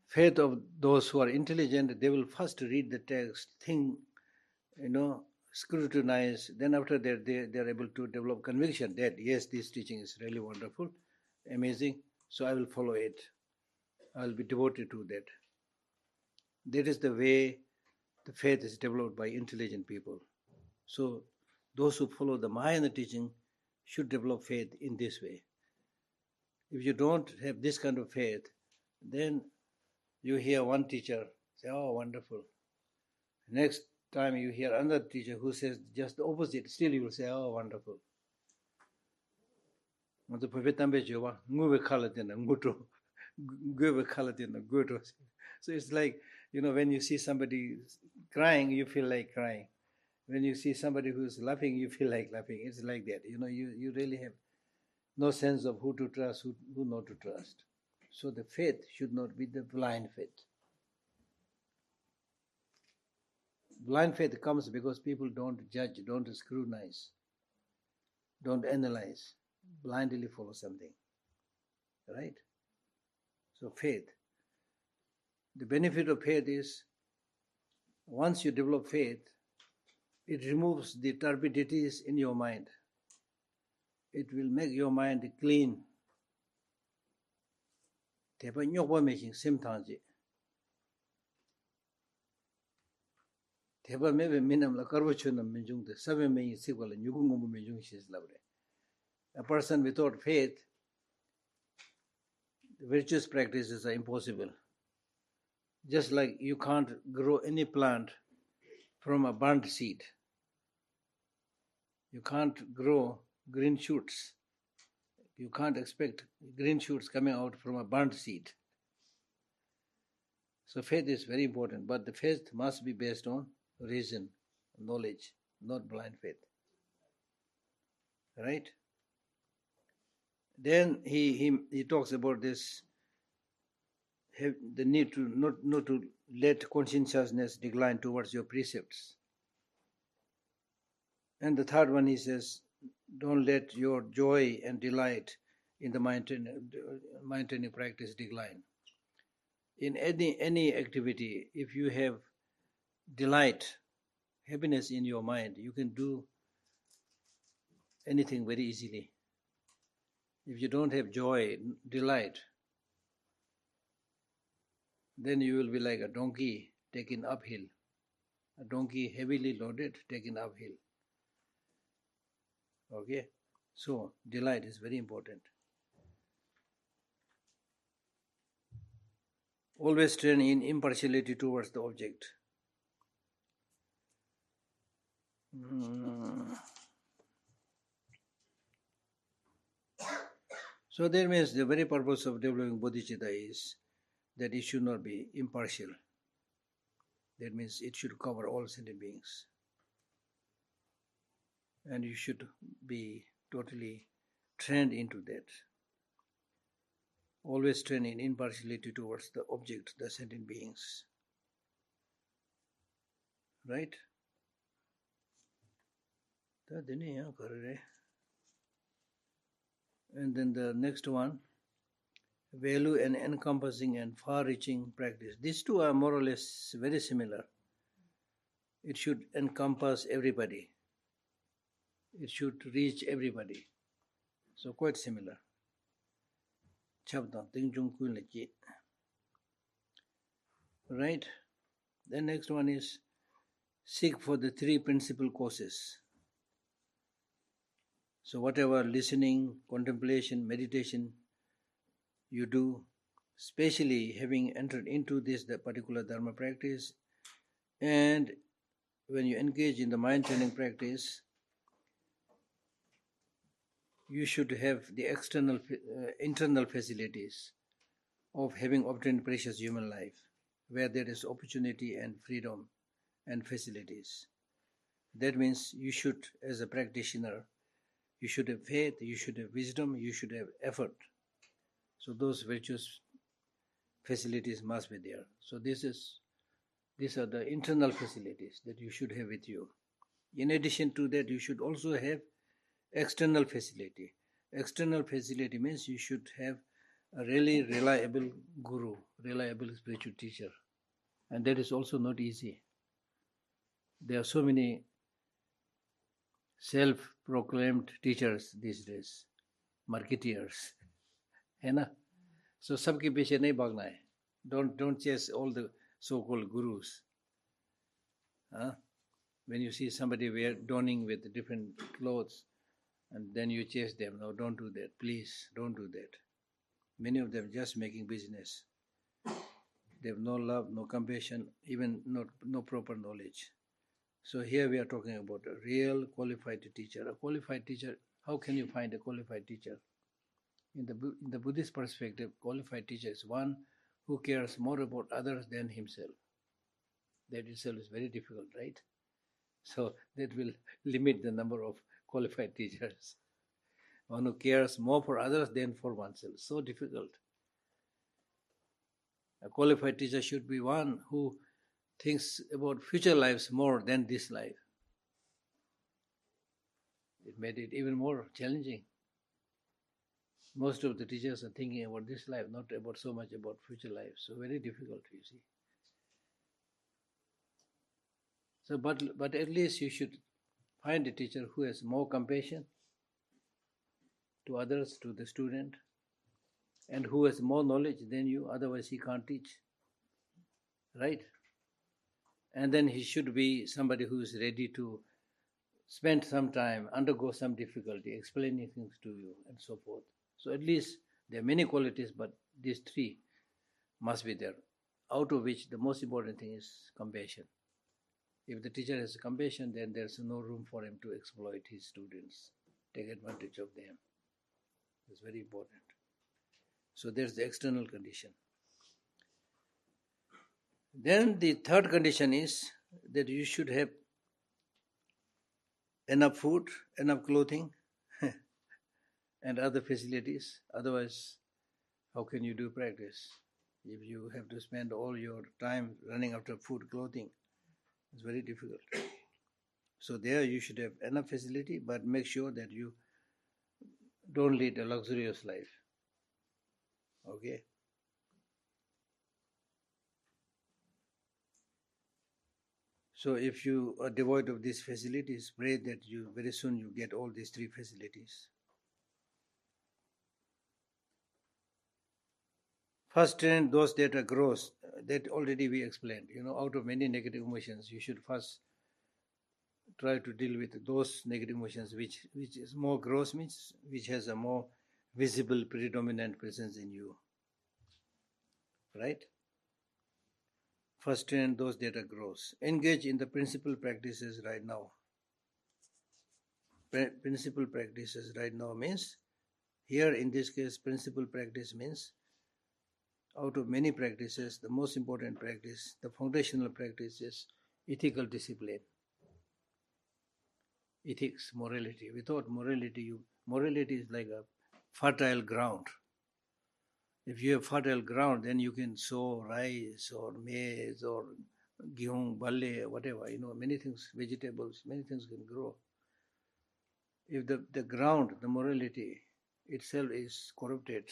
Faith of those who are intelligent, they will first read the text, think, scrutinize, then after that they are able to develop conviction that yes, this teaching is really wonderful, amazing, so I will follow it. I will be devoted to that. That is the way the faith is developed by intelligent people. So those who follow the Mahayana teaching should develop faith in this way. If you don't have this kind of faith, then you hear one teacher say, oh, wonderful. Next time you hear another teacher who says just the opposite, still you will say, oh, wonderful. So it's like, when you see somebody crying, you feel like crying. When you see somebody who's laughing, you feel like laughing. It's like that. You really have no sense of who to trust, who not to trust. So the faith should not be the blind faith. Blind faith comes because people don't judge, don't scrutinize, don't analyze, blindly follow something. Right? So faith. The benefit of faith is, once you develop faith, it removes the turbidities in your mind. It will make your mind clean. Tepa nyokpa meching simtanji. Tepa mebe minam la karvachunam menjungde, sabe meyi sikwala nyugungumu menjung shis labre. A person without faith, the virtuous practices are impossible. Just like you can't grow any plant from a burnt seed. You can't grow green shoots. You can't expect green shoots coming out from a burnt seed. So faith is very important, but the faith must be based on reason, knowledge, not blind faith. Right? Then he talks about this, the need to not to let conscientiousness decline towards your precepts. And the third one, he says, don't let your joy and delight in the mind training practice decline. In any activity, if you have delight, happiness in your mind, you can do anything very easily. If you don't have joy, delight, then you will be like a donkey taken uphill. A donkey heavily loaded, taken uphill. Okay? So, delight is very important. Always train in impartiality towards the object. So that means the very purpose of developing bodhicitta is that it should not be impartial. That means it should cover all sentient beings. And you should be totally trained into that. Always train in impartiality towards the object, the sentient beings. Right? And then the next one, value and encompassing and far-reaching practice. These two are more or less very similar. It should encompass everybody. It should reach everybody. So quite similar. Right? The next one is seek for the three principal causes. So whatever listening, contemplation, meditation you do, especially having entered into this the particular Dharma practice, and when you engage in the mind training practice, you should have the internal facilities of having obtained precious human life, where there is opportunity and freedom and facilities. That means you should, as a practitioner, you should have faith, you should have wisdom, you should have effort. So those virtuous facilities must be there. So these are the internal facilities that you should have with you. In addition to that, you should also have external facility. External facility means you should have a really reliable guru, reliable spiritual teacher. And that is also not easy. There are so many self-proclaimed teachers these days, marketeers. है ना? So सबके पीछे नहीं भागना है. Don't chase all the so-called gurus. When you see somebody donning with different clothes, and then you chase them. No, don't do that. Please, don't do that. Many of them just making business. They have no love, no compassion, even no proper knowledge. So here we are talking about a real qualified teacher. A qualified teacher, how can you find a qualified teacher? In the Buddhist perspective, qualified teacher is one who cares more about others than himself. That itself is very difficult, right? So that will limit the number of qualified teachers. One who cares more for others than for oneself. So difficult. A qualified teacher should be one who thinks about future lives more than this life. It made it even more challenging. Most of the teachers are thinking about this life, not about so much about future life. So very difficult, you see. So, but at least you should find a teacher who has more compassion to others, to the student, and who has more knowledge than you, otherwise he can't teach. Right? And then he should be somebody who is ready to spend some time, undergo some difficulty, explaining things to you, and so forth. So at least there are many qualities, but these three must be there. out of which the most important thing is compassion. If the teacher has compassion, then there's no room for him to exploit his students, take advantage of them. It's very important. So there's the external condition. Then the third condition is that you should have enough food, enough clothing, and other facilities. Otherwise, how can you do practice? If you have to spend all your time running after food, clothing, it's very difficult. So there you should have enough facility, but make sure that you don't lead a luxurious life. Okay? So if you are devoid of these facilities, pray that you very soon you get all these three facilities. First train those that are gross. That already we explained. Out of many negative emotions, you should first try to deal with those negative emotions which is more gross, means which has a more visible predominant presence in you. Right? First train those that are gross. Engage in the principal practices right now. Principal practices right now means, here in this case, principal practice means out of many practices, the most important practice, the foundational practice is ethical discipline. Ethics, morality. Without morality, morality is like a fertile ground. If you have fertile ground, then you can sow rice or maize or gyung, balle, whatever, many things, vegetables, many things can grow. If the ground, the morality itself is corrupted,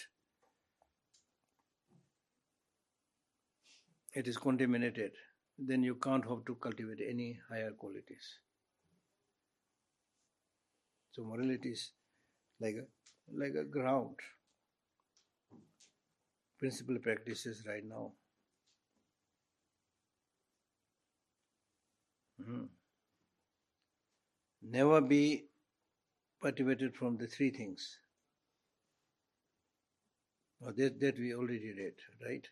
it is contaminated, then you can't hope to cultivate any higher qualities. So morality is like a ground. Principal practices right now. Never be perturbated from the three things. That we already read, right?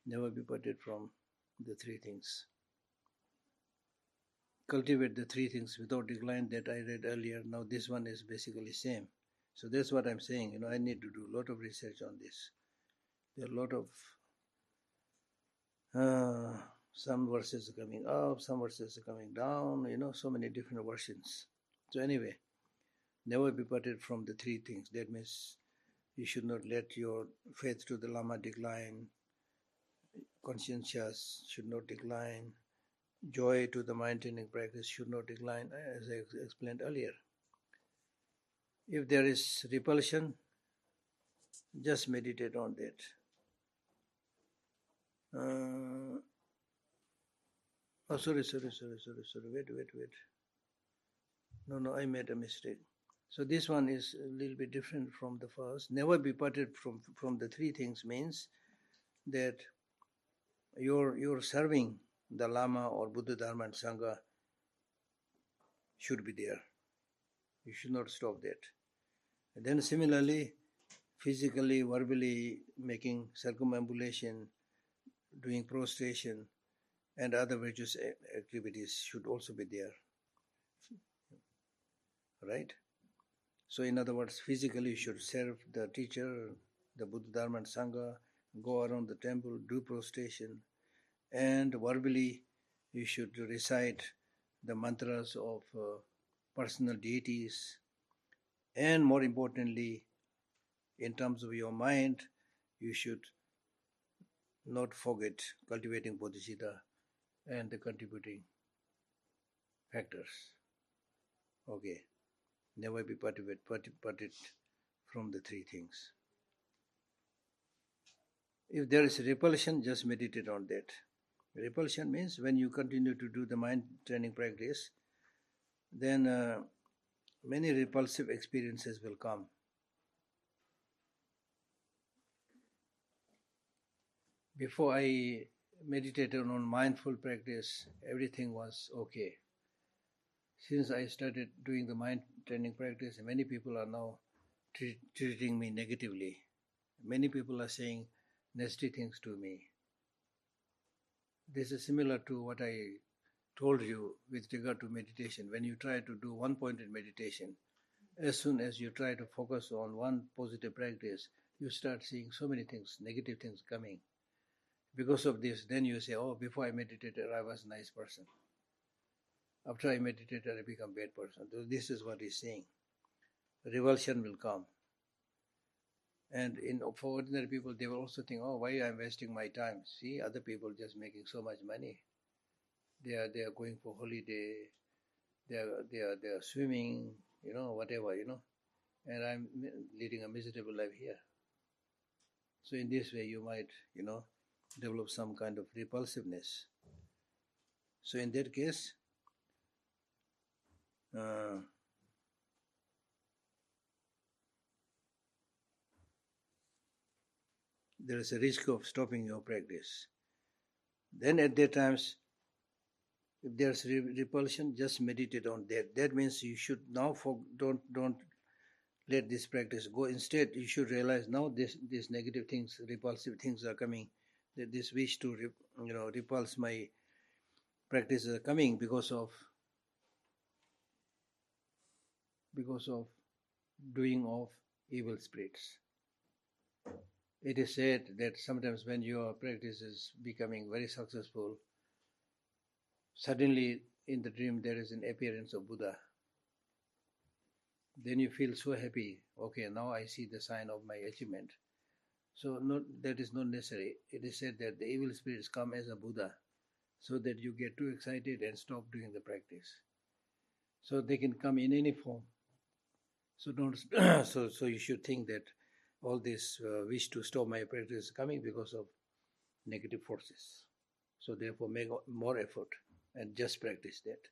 Never be perturbed from the three things. Cultivate the three things without decline, that I read earlier. Now this one is basically same. So that's what I'm saying. I need to do a lot of research on this. There are a lot of some verses are coming up, some verses are coming down, so many different versions. So anyway, never be parted from the three things. That means you should not let your faith to the Lama decline, conscientious should not decline, joy to the mind training practice should not decline, as I explained earlier. If there is repulsion, just meditate on that. Sorry. Wait. No, I made a mistake. So this one is a little bit different from the first. Never be parted from the three things means that you're serving the Lama or Buddha, Dharma and Sangha should be there. You should not stop that. And then similarly, physically, verbally making circumambulation, doing prostration and other virtuous activities should also be there. Right? So in other words, physically you should serve the teacher, the Buddha, Dharma and Sangha, go around the temple, do prostration, and verbally you should recite the mantras of personal deities, and more importantly, in terms of your mind, you should not forget cultivating bodhicitta and the contributing factors. Okay. Never be parted from the three things. If there is repulsion, just meditate on that. Repulsion means when you continue to do the mind training practice, then many repulsive experiences will come. Before I meditated on mindful practice, everything was okay. Since I started doing the mind training practice, many people are now treating me negatively. Many people are saying nasty things to me. This is similar to what I told you with regard to meditation. When you try to do one-pointed meditation, as soon as you try to focus on one positive practice, you start seeing so many things, negative things coming. Because of this, then you say, oh, before I meditated, I was a nice person. After I meditated, I become a bad person. So this is what he's saying. Revulsion will come. And for ordinary people, they will also think, oh, why I'm wasting my time? See, other people just making so much money. They are going for holiday. They are swimming, whatever, and I'm leading a miserable life here. So in this way, you might, develop some kind of repulsiveness. So in that case, there is a risk of stopping your practice. Then at that times, if there's repulsion, just meditate on that. That means you should now don't let this practice go. Instead, you should realize now these negative things, repulsive things are coming. That this wish to repulse my practices are coming because of doing of evil spirits. It is said that sometimes when your practice is becoming very successful, suddenly in the dream there is an appearance of Buddha. Then you feel so happy. Okay, now I see the sign of my achievement. So that is not necessary. It is said that the evil spirits come as a Buddha, so that you get too excited and stop doing the practice. So they can come in any form. So don't. So you should think that all this wish to stop my practice is coming because of negative forces. So therefore, make more effort and just practice that.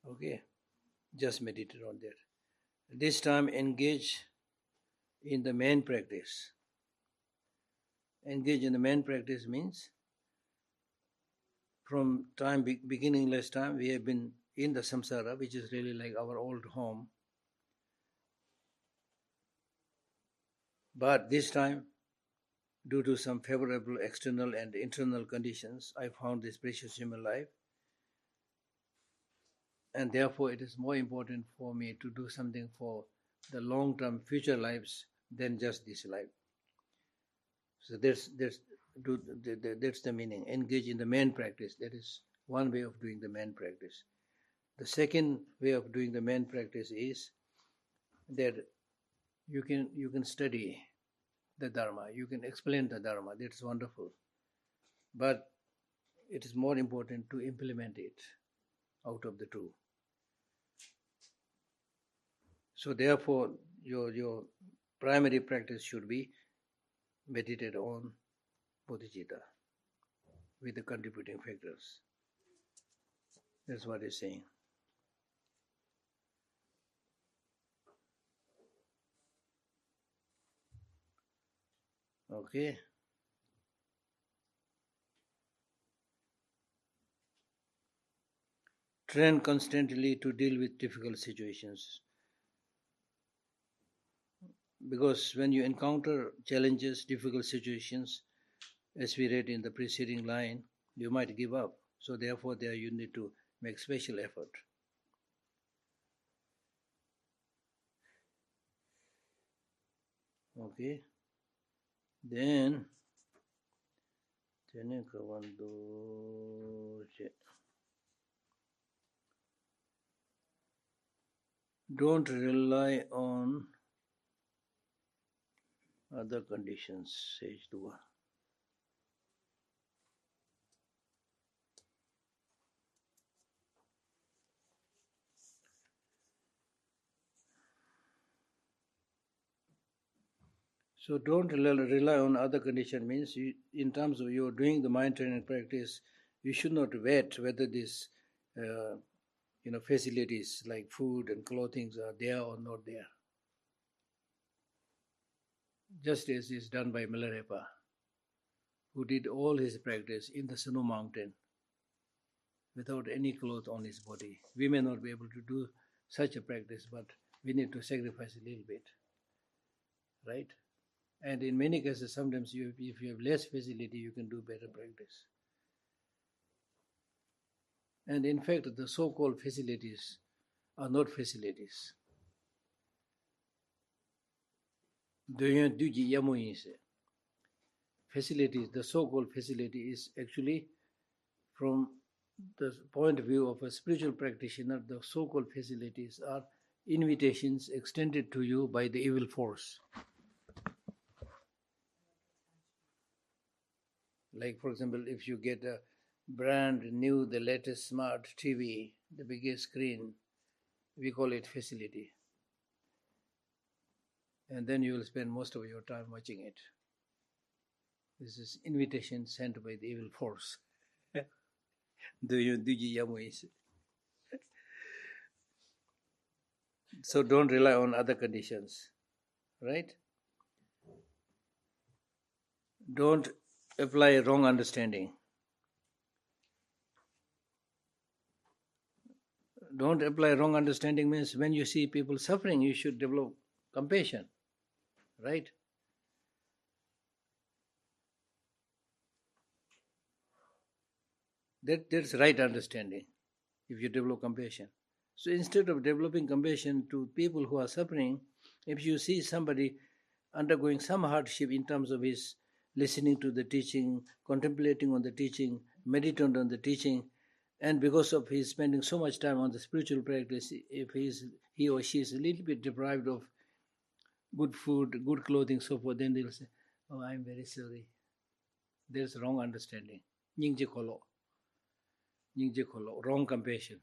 Okay, just meditate on that. This time, engage in the main practice. Engage in the main practice means from beginningless time, we have been in the samsara, which is really like our old home. But this time, due to some favorable external and internal conditions, I found this precious human life. And therefore, it is more important for me to do something for the long-term future lives than just this life. So that's the meaning. Engage in the main practice. That is one way of doing the main practice. The second way of doing the main practice is that you can study the Dharma. You can explain the Dharma. That's wonderful. But it is more important to implement it out of the two. So therefore, your primary practice should be meditate on bodhicitta with the contributing factors. That's what he's saying. Okay. Train constantly to deal with difficult situations. Because when you encounter challenges, difficult situations, as we read in the preceding line, you might give up. So therefore, there you need to make special effort. Okay. Then, don't rely on other conditions, Sage Dua. So don't rely on other condition means in terms of you're doing the mind training practice, you should not wait whether this facilities like food and clothing are there or not there. Just as is done by Milarepa, who did all his practice in the snow mountain without any cloth on his body. We may not be able to do such a practice, but we need to sacrifice a little bit, right? And in many cases, sometimes if you have less facility, you can do better practice. And in fact, the so-called facilities are not facilities. Facilities, the so-called facility is actually, from the point of view of a spiritual practitioner, the so-called facilities are invitations extended to you by the evil force. Like, for example, if you get a brand new, the latest smart TV, the biggest screen, we call it facility. And then you will spend most of your time watching it. This is invitation sent by the evil force. So don't rely on other conditions, right? Don't apply wrong understanding. Don't apply wrong understanding means when you see people suffering, you should develop compassion, right? That's right understanding, if you develop compassion. So instead of developing compassion to people who are suffering, if you see somebody undergoing some hardship in terms of his listening to the teaching, contemplating on the teaching, meditating on the teaching, and because of his spending so much time on the spiritual practice, if he or she is a little bit deprived of good food, good clothing, so forth, then they'll say, "Oh, I'm very sorry." There's wrong understanding. Nyingje kholo. Wrong compassion.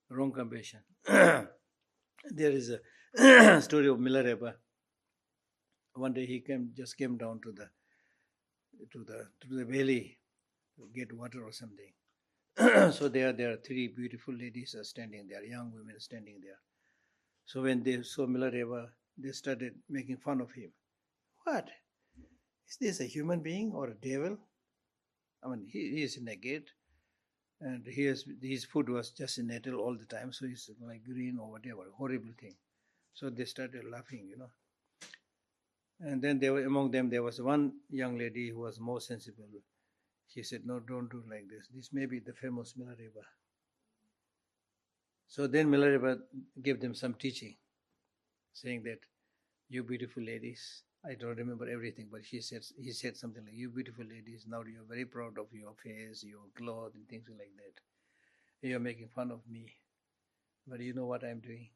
Wrong compassion. There is a story of Milarepa. One day he just came down to the valley to get water or something. So there are three beautiful ladies are standing there, young women standing there. So when they saw Milarepa, they started making fun of him. What? Is this a human being or a devil? I mean, he is in a gate, and his food was just in nettle all the time, so he's like green or whatever, horrible thing. So they started laughing. And then among them there was one young lady who was more sensible. She said, "No, don't do like this. This may be the famous Milarepa." So then Milarepa gave them some teaching, saying that, "You beautiful ladies," I don't remember everything, but he said something like, "You beautiful ladies, now you're very proud of your face, your clothes, and things like that. You're making fun of me. But you know what I'm doing?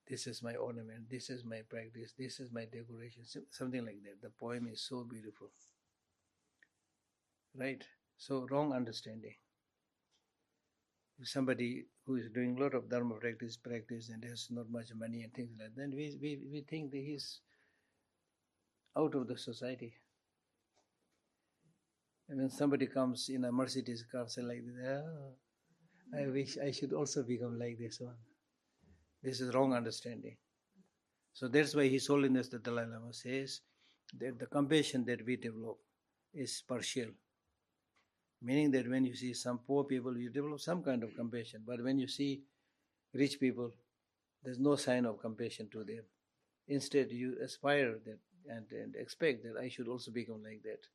This is my ornament, this is my practice, this is my decoration," something like that. The poem is so beautiful. Right? So wrong understanding. If somebody who is doing a lot of dharma practice and has not much money and things like that, then we think that he's out of the society. And when somebody comes in a Mercedes car, say like this, I wish I should also become like this one. This is wrong understanding. So that's why His Holiness the Dalai Lama says that the compassion that we develop is partial. Meaning that when you see some poor people, you develop some kind of compassion. But when you see rich people, there's no sign of compassion to them. Instead, you aspire that and expect that I should also become like that.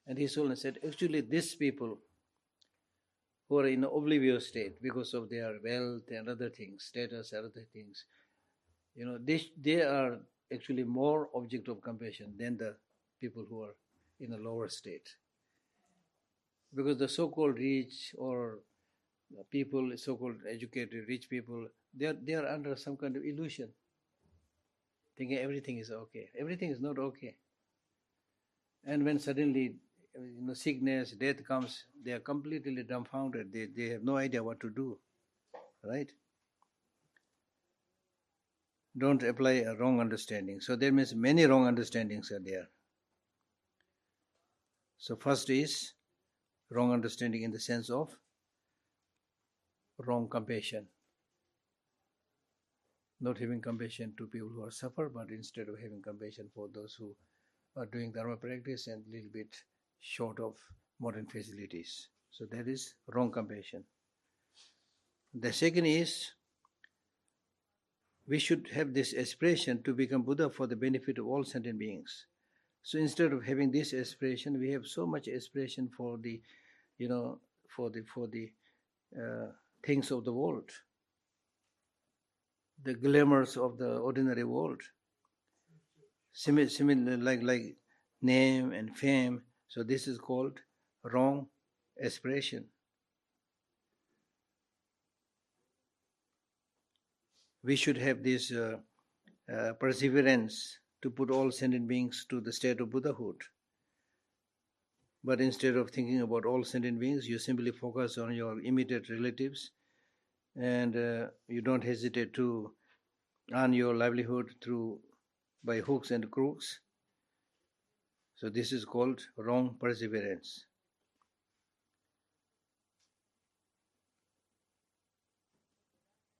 And His Holiness said, actually, these people who are in an oblivious state because of their wealth and other things, status and other things, they are actually more object of compassion than the people who are in a lower state. Because the so-called rich or people, so-called educated rich people, they are under some kind of illusion, thinking everything is okay. Everything is not okay. And when suddenly sickness, death comes, they are completely dumbfounded. They have no idea what to do, right? Don't apply a wrong understanding. So there means many wrong understandings are there. So first is wrong understanding in the sense of wrong compassion. Not having compassion to people who are suffer, but instead of having compassion for those who are doing dharma practice and a little bit short of modern facilities. So that is wrong compassion. The second is we should have this aspiration to become Buddha for the benefit of all sentient beings. So instead of having this aspiration, we have so much aspiration for the, things of the world, the glamours of the ordinary world. Similar like name and fame. So this is called wrong aspiration. We should have this perseverance to put all sentient beings to the state of Buddhahood. But instead of thinking about all sentient beings, you simply focus on your immediate relatives, and you don't hesitate to earn your livelihood by hooks and crooks. So this is called wrong perseverance.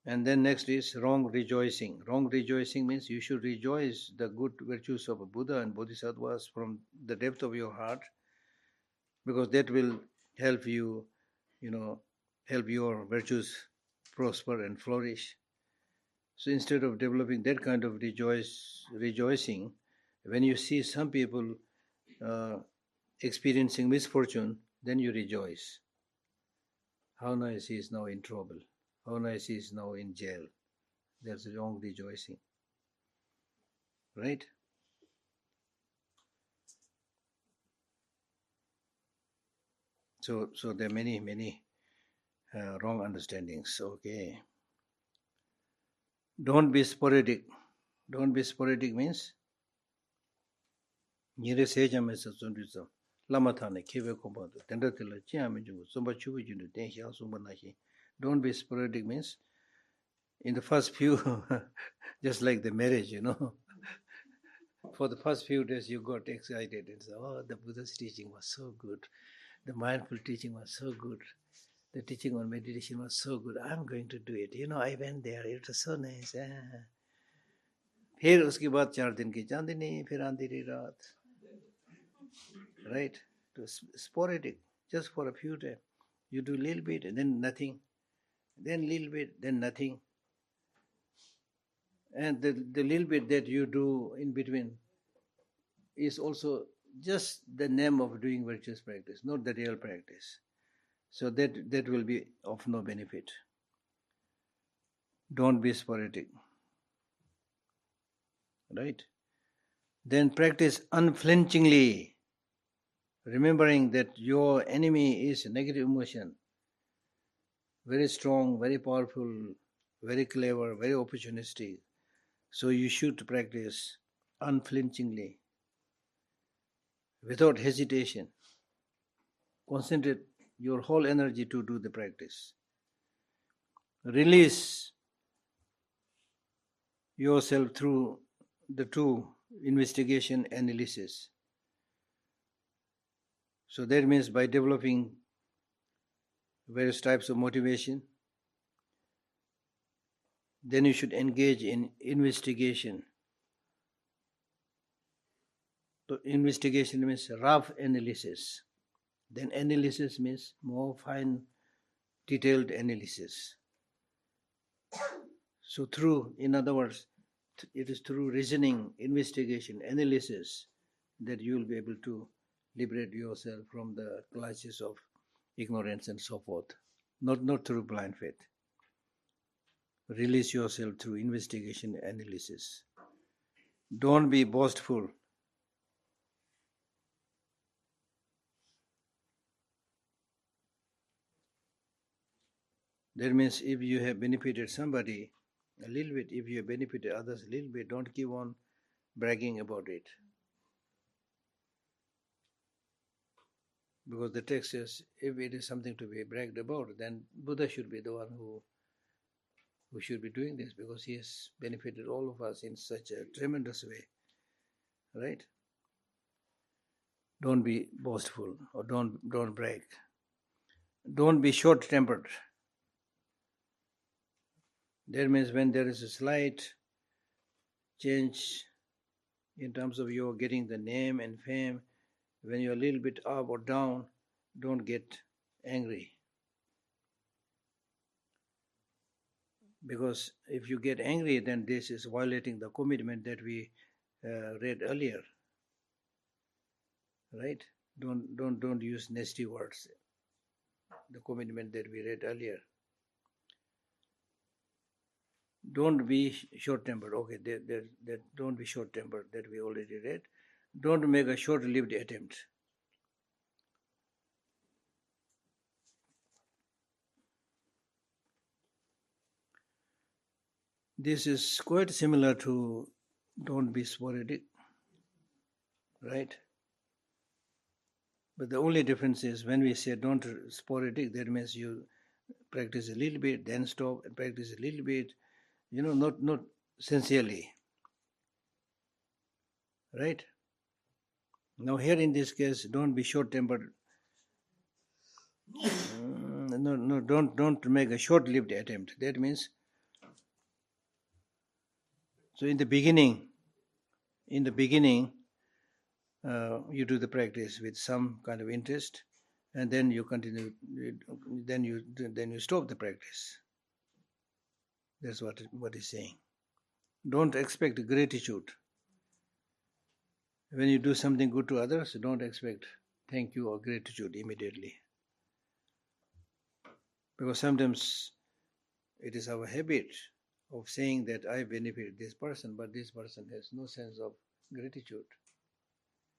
And then next is wrong rejoicing. Wrong rejoicing means you should rejoice the good virtues of a Buddha and Bodhisattvas from the depth of your heart, because that will help you, help your virtues prosper and flourish. So instead of developing that kind of rejoicing, when you see some people experiencing misfortune, then you rejoice. How nice he is now in trouble. How nice he is now in jail. That's wrong rejoicing. Right? So there are many wrong understandings. Okay. Don't be sporadic. Don't be sporadic means Nire sejame sa sunduza lama thane kebe kompa tenda tila chiame jungu somba chubu jungu ten xia somba nahi. Don't be sporadic means in the first few, just like the marriage, for the first few days you got excited and said, oh, the Buddha's teaching was so good. The mindful teaching was so good. The teaching on meditation was so good. I'm going to do it. I went there. It was so nice. फिर उसके बाद 4 दिन की चांदनी, फिर अंधेरी रात. Right? It was sporadic, just for a few days. You do a little bit, and then nothing. Then little bit, then nothing. And the little bit that you do in between is also just the name of doing virtuous practice, not the real practice. So that will be of no benefit. Don't be sporadic. Right? Then practice unflinchingly, remembering that your enemy is negative emotion. Very strong, very powerful, very clever, very opportunistic. So you should practice unflinchingly, without hesitation. Concentrate your whole energy to do the practice. Release yourself through the two, investigation, analysis. So that means by developing various types of motivation, then you should engage in investigation. So investigation means rough analysis. Then analysis means more fine, detailed analysis. So in other words, it is through reasoning, investigation, analysis that you will be able to liberate yourself from the clutches of ignorance and so forth. Not through blind faith. Release yourself through investigation, analysis. Don't be boastful. That means if you have benefited somebody a little bit, if you have benefited others a little bit, don't keep on bragging about it. Because the text says, if it is something to be bragged about, then Buddha should be the one who should be doing this, because he has benefited all of us in such a tremendous way. Right? Don't be boastful, or don't brag. Don't be short-tempered. That means when there is a slight change in terms of your getting the name and fame, when you're a little bit up or down, don't get angry. Because if you get angry, then this is violating the commitment that we read earlier. Right? Don't use nasty words. the commitment that we read earlier. Don't be short-tempered. Okay, that don't be short-tempered, that we already read. Don't make a short-lived attempt. This is quite similar to don't be sporadic, right? But the only difference is when we say don't sporadic, that means you practice a little bit, then stop, and practice a little bit, not sincerely, right? Now here in this case, don't be short-tempered. No, don't make a short-lived attempt. That means, so in the beginning, you do the practice with some kind of interest, and then you continue. Then you stop the practice. That's what he's saying. Don't expect gratitude. When you do something good to others, don't expect thank you or gratitude immediately. Because sometimes it is our habit of saying that I benefit this person, but this person has no sense of gratitude.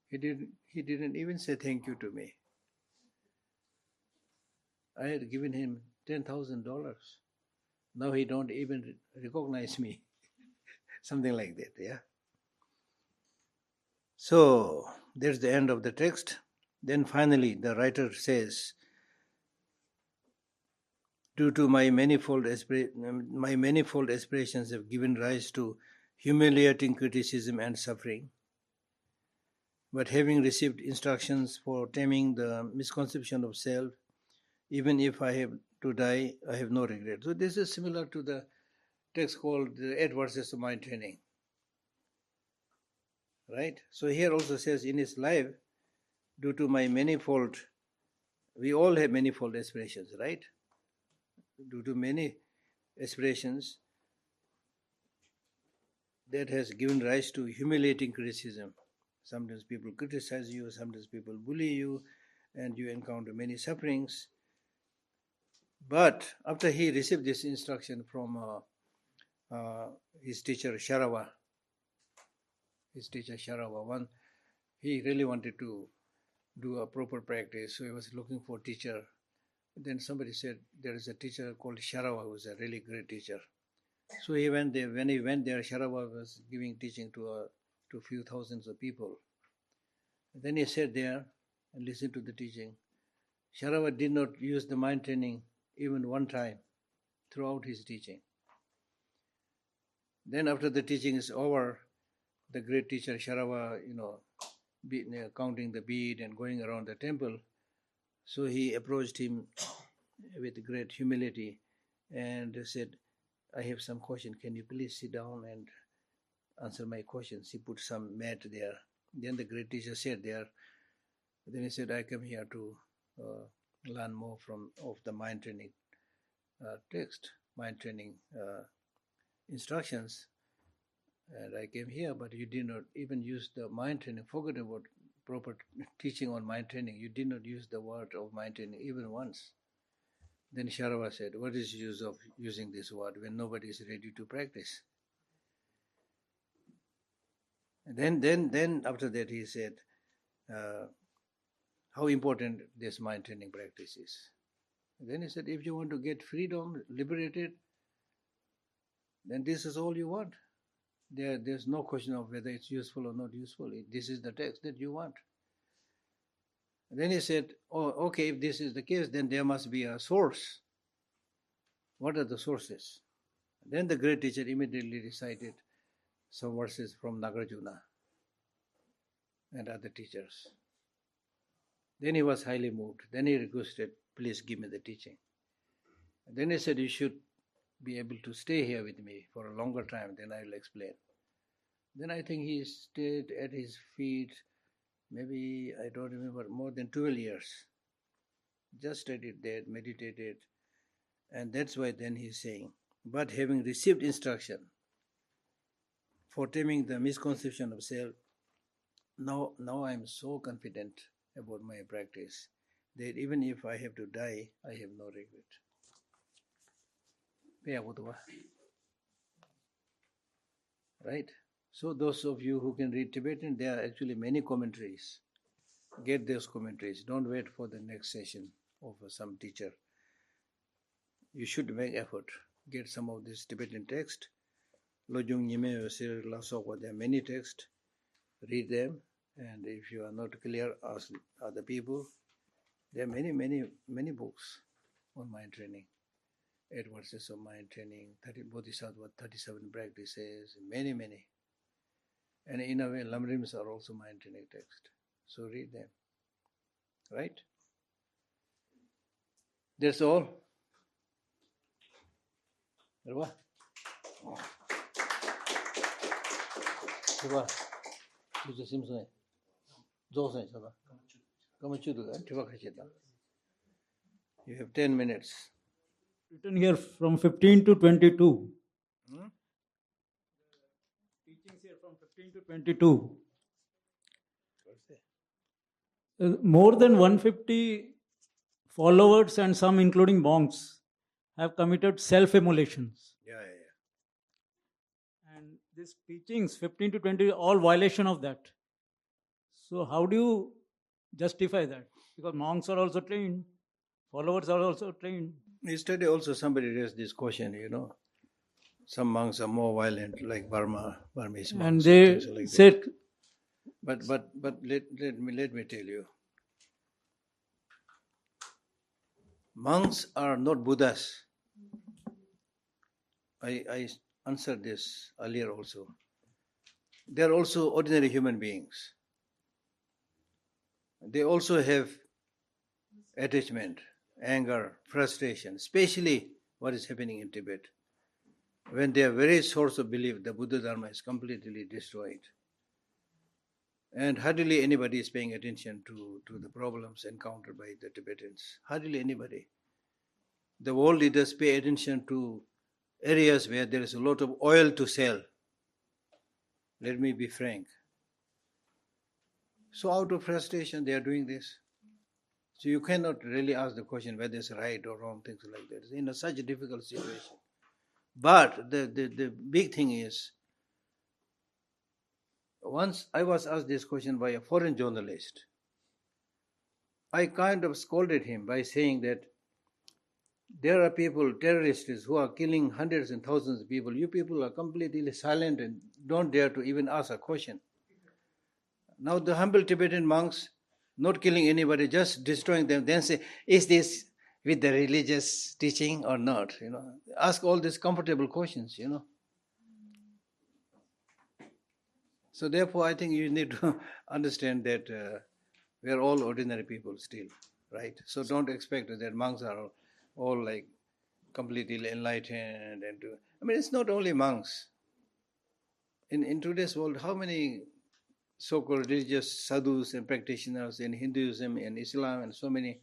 He didn't even say thank you to me. I had given him $10,000. Now he don't even recognize me. Something like that, yeah. So that's the end of the text. Then finally the writer says, due to my manifold aspirations have given rise to humiliating criticism and suffering. But having received instructions for taming the misconception of self, even if I have to die, I have no regret. So this is similar to the text called the 8 verses of mind training. Right? So here also says, in his life, due to my manifold, we all have manifold aspirations, right? Due to many aspirations, that has given rise to humiliating criticism. Sometimes people criticize you, sometimes people bully you, and you encounter many sufferings. But after he received this instruction from his teacher Sharava, he really wanted to do a proper practice, so he was looking for a teacher. Then somebody said there is a teacher called Sharava who is a really great teacher. So he went there. When he went there, Sharava was giving teaching to a few thousands of people. Then he sat there and listened to the teaching. Sharava did not use the mind training even one time throughout his teaching. Then after the teaching is over, the great teacher Sharava, counting the bead and going around the temple, so he approached him with great humility and said, I have some question. Can you please sit down and answer my questions? He put some mat there. Then the great teacher sat there. Then he said, I come here to learn more of the mind training text, mind training instructions. And I came here, but you did not even use the mind training. Forget about proper teaching on mind training. You did not use the word of mind training even once. Then Sharava said, what is the use of using this word when nobody is ready to practice? And then after that he said, how important this mind training practice is. And then he said, if you want to get freedom, liberated, then this is all you want. There's no question of whether it's useful or not useful. This is the text that you want. And then he said, oh, okay, if this is the case, then there must be a source. What are the sources? Then the great teacher immediately recited some verses from Nagarjuna and other teachers. Then he was highly moved. Then he requested, please give me the teaching. And then he said, you should be able to stay here with me for a longer time, then I will explain. Then I think he stayed at his feet, maybe, I don't remember, more than 12 years. Just studied there, meditated. And that's why then he's saying, but having received instruction for taming the misconception of self, now I am so confident about my practice that even if I have to die, I have no regret. Right? So those of you who can read Tibetan, there are actually many commentaries. Get those commentaries. Don't wait for the next session of some teacher. You should make effort. Get some of this Tibetan text. Lojung Nyime Sir Lasokwa, there are many texts. Read them, and if you are not clear, ask other people. There are many books on mind training. 8 verses of mind training, 30 Bodhisattva, 37 practices, many. And in a way, Lamrims are also mind training text. So read them. Right? That's all. Rwa? Rwa? Buja Simsone? Zosen Saba? Kamachudu, Tivakashita. You have 10 minutes. Written here from 15 to 22. Teachings here from 15 to 22. More than 150 followers and some including monks have committed self-immolations. Yeah. And these teachings 15 to 20 all violation of that. So how do you justify that? Because monks are also trained, followers are also trained. Yesterday also somebody raised this question, Some monks are more violent, like Burmese monks. And they things like said, that. But let me tell you, monks are not Buddhas. I answered this earlier also. They are also ordinary human beings. They also have attachment, anger, frustration, especially what is happening in Tibet, when their very source of belief, the Buddha Dharma, is completely destroyed. And hardly anybody is paying attention to the problems encountered by the Tibetans. Hardly anybody. The world leaders pay attention to areas where there is a lot of oil to sell. Let me be frank. So out of frustration, they are doing this. So you cannot really ask the question whether it's right or wrong, things like that. It's in such a difficult situation. But the big thing is, once I was asked this question by a foreign journalist, I kind of scolded him by saying that there are people, terrorists, who are killing hundreds and thousands of people. You people are completely silent and don't dare to even ask a question. Now the humble Tibetan monks, not killing anybody, just destroying them, then say, is this with the religious teaching or not? Ask all these comfortable questions, So therefore, I think you need to understand that we are all ordinary people still, right? So don't expect that monks are all like completely enlightened. It's not only monks. In today's world, how many so-called religious sadhus and practitioners in Hinduism and Islam and so many,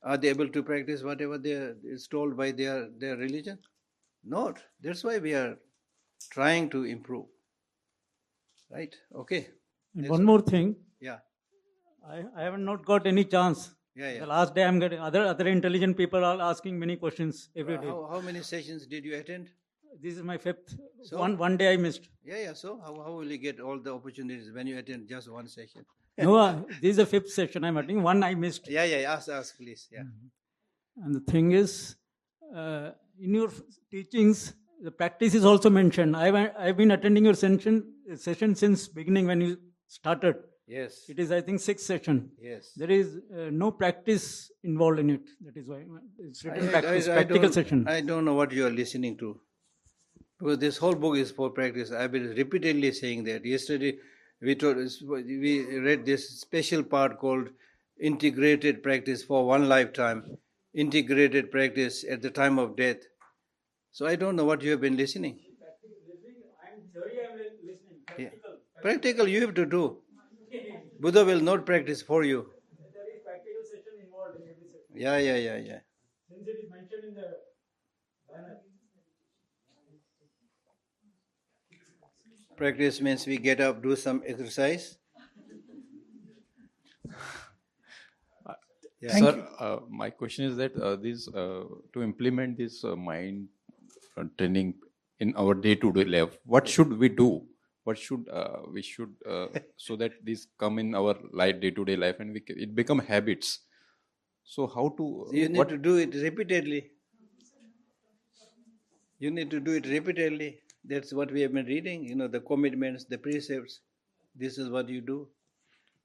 are they able to practice whatever is told by their religion? Not. That's why we are trying to improve. Right? Okay. and one more thing, Yeah. I have not got any chance. Yeah. The last day I'm getting other intelligent people are asking many questions every day. How many sessions did you attend? This is my fifth. So? One day I missed. Yeah. So how will you get all the opportunities when you attend just one session? No, this is the fifth session I'm attending. One I missed. Yeah. Ask please. Yeah. And the thing is, in your teachings, the practice is also mentioned. I've been attending your session since beginning when you started. Yes. It is, I think, sixth session. Yes. There is no practice involved in it. That is why it's written practical session. I don't know what you are listening to. Because this whole book is for practice. I've been repeatedly saying that. Yesterday, we read this special part called integrated practice for one lifetime, integrated practice at the time of death. So I don't know what you have been listening. I'm listening. Practical you have to do. Buddha will not practice for you. There is practical session involved in every session. Yeah. Since it is mentioned in the banner. Practice means we get up, do some exercise. Yeah. Thank Sir, you. my question is that to implement this mind training in our day-to-day life, what should we do? What should we should so that this come in our life day-to-day life and it become habits. So how to So you need what to do it repeatedly. You need to do it repeatedly. That's what we have been reading. The commitments, the precepts. This is what you do.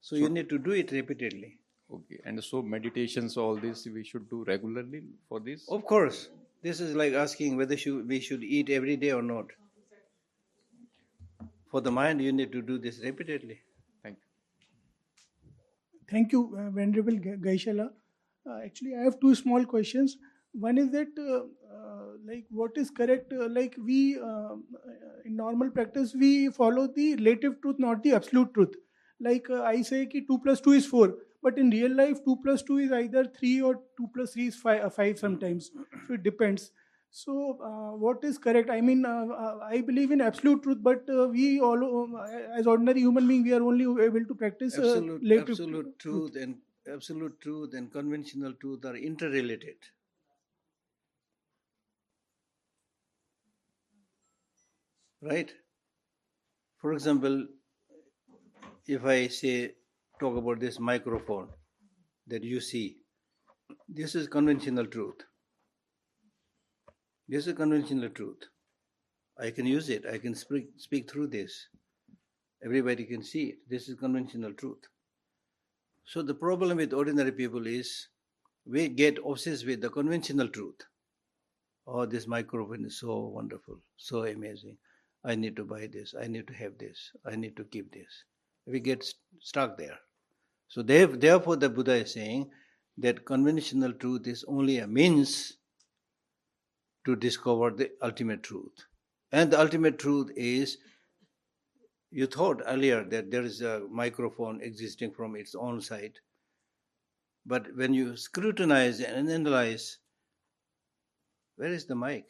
So you So- need to do it repeatedly. okay, and so meditations, all this we should do regularly for this. Of course, this is like asking whether we should eat every day or not. For the mind, you need to do this repeatedly. Thank you. Thank you, Venerable Gaishala. Actually, I have two small questions. One is that, like, what is correct? Like, in normal practice, we follow the relative truth, not the absolute truth. Like, I say ki 2 plus 2 is 4, but in real life, 2 plus 2 is either 3 or 2 plus 3 is 5 sometimes. So it depends. So, what is correct? I mean, I believe in absolute truth, but we all, as ordinary human being, we are only able to practice relative truth. Absolute truth and conventional truth are interrelated. Right? For example, if I talk about this microphone that you see, this is conventional truth. This is conventional truth. I can use it. I can speak through this. Everybody can see it. This is conventional truth. So the problem with ordinary people is we get obsessed with the conventional truth. Oh, this microphone is so wonderful, so amazing. I need to buy this. I need to have this. I need to keep this. We get stuck there. So therefore, the Buddha is saying that conventional truth is only a means to discover the ultimate truth. And the ultimate truth is, you thought earlier that there is a microphone existing from its own side. But when you scrutinize and analyze, where is the mic?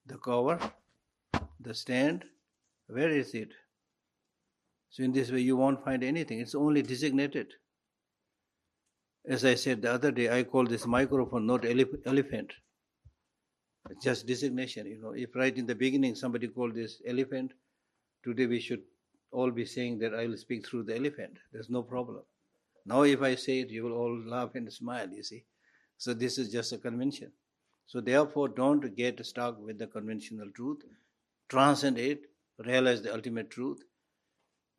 The cover? The stand? Where is it? So in this way, you won't find anything. It's only designated. As I said the other day, I call this microphone not elephant. It's just designation. If right in the beginning somebody called this elephant, today we should all be saying that I will speak through the elephant. There's no problem. Now if I say it, you will all laugh and smile, you see. So this is just a convention. So therefore, don't get stuck with the conventional truth. Transcend it, realize the ultimate truth.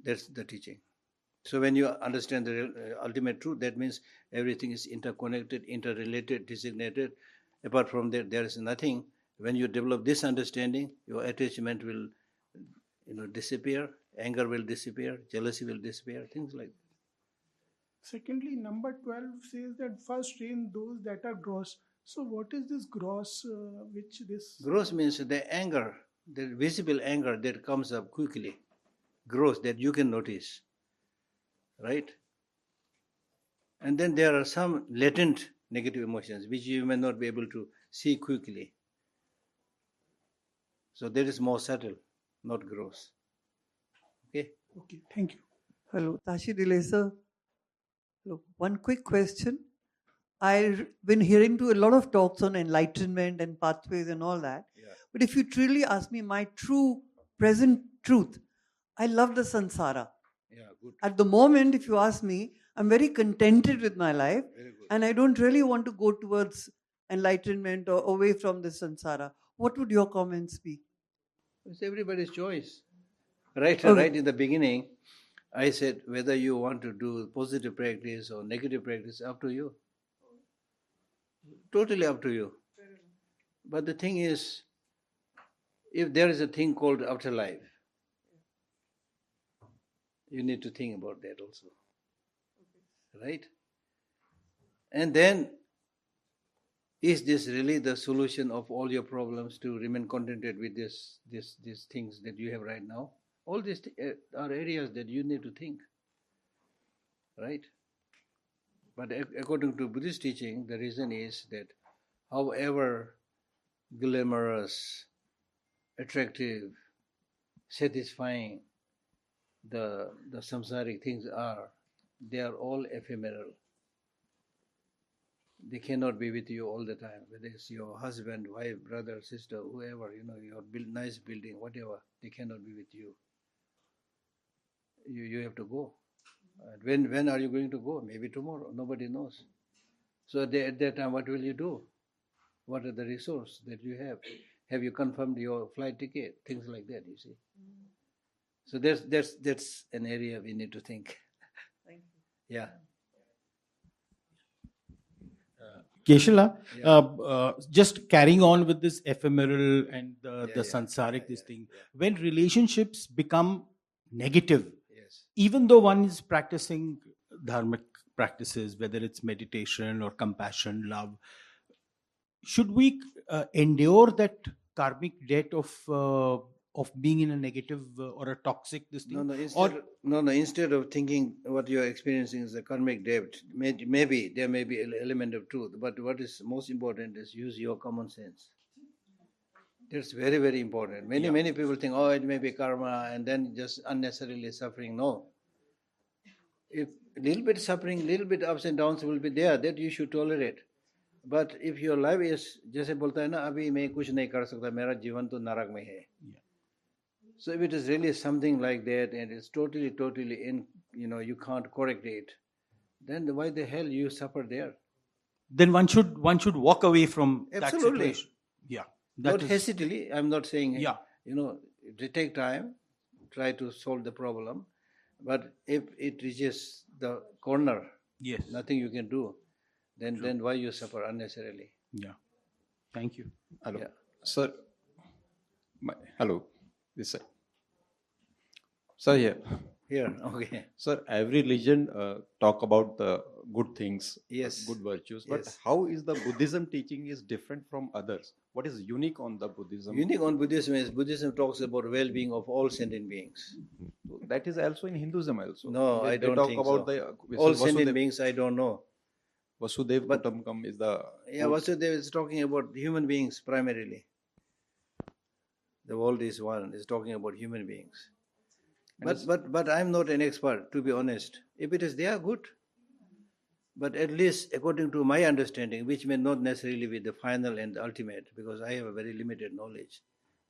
That's the teaching. So when you understand the ultimate truth, that means everything is interconnected, interrelated, designated. Apart from that, there is nothing. When you develop this understanding, your attachment will disappear, anger will disappear, jealousy will disappear, things like that. Secondly, number 12 says that first train those that are gross. So, what is this gross, which this. Gross means the anger, the visible anger that comes up quickly. Gross, that you can notice. Right? And then there are some latent negative emotions which you may not be able to see quickly. So that is more subtle, not gross. Okay? Okay, thank you. Hello, Tashi Delay, sir. Hello. One quick question. I've been hearing to a lot of talks on enlightenment and pathways and all that. Yeah. But if you truly ask me my true present truth, I love the samsara. Yeah, good. At the moment, if you ask me, I'm very contented with my life. Very good. And I don't really want to go towards enlightenment or away from the samsara. What would your comments be? It's everybody's choice. Right, Okay. right in the beginning, I said whether you want to do positive practice or negative practice, up to you. Totally up to you. But the thing is, if there is a thing called afterlife, you need to think about that also. Right? And then, is this really the solution of all your problems, to remain contented with these things that you have right now? All these are areas that you need to think. Right? But according to Buddhist teaching, the reason is that however glamorous, attractive, satisfying the samsaric things are, they are all ephemeral. They cannot be with you all the time. Whether it's your husband, wife, brother, sister, whoever, your nice building, whatever, they cannot be with you. You have to go. And when are you going to go? Maybe tomorrow. Nobody knows. So at that time, what will you do? What are the resources that you have? Have you confirmed your flight ticket? Things like that, you see. So that's an area we need to think. Thank you. Yeah. Geshe-la, Yeah. just carrying on with this ephemeral and the Yeah, sansaric, yeah, this yeah, thing, yeah. when relationships become negative, Yes. even though one is practicing dharmic practices, whether it's meditation or compassion, love, should we endure that karmic debt of being in a negative or a toxic this thing? Instead of thinking what you are experiencing is a karmic debt, maybe there may be an element of truth, but what is most important is use your common sense. That's very, very important. Many people think, oh, it may be karma, and then just unnecessarily suffering. No. If a little bit suffering, little bit ups and downs will be there, that you should tolerate. But if your life is, जैसे बोलता है ना, अभी मैं कुछ नहीं कर सकता, मेरा जीवन तो नरक में है. So if it is really something like that, and it's totally you can't correct it, then why the hell you suffer there? Then one should walk away from Absolutely. that situation. Yeah. Not hastily. I'm not saying, Yeah. it take time, try to solve the problem. But if it reaches the corner, Yes. nothing you can do, then why you suffer unnecessarily? Yeah. Thank you. Hello. Yeah. Sir, hello. This side. Sir, here. Here, okay. Sir, every religion talk about the good things, Yes. good virtues. But Yes. how is the Buddhism teaching is different from others? What is unique on the Buddhism? Unique on Buddhism is Buddhism talks about well-being of all sentient beings. That is also in Hinduism also. No, I don't talk think about so. the All sentient beings, I don't know. Vasudev But- Kutumbakam is the Yeah, Vasudev is talking about human beings primarily. The world is one, is talking about human beings. But I'm not an expert, to be honest. If it is there, good. But at least according to my understanding, which may not necessarily be the final and the ultimate, because I have a very limited knowledge.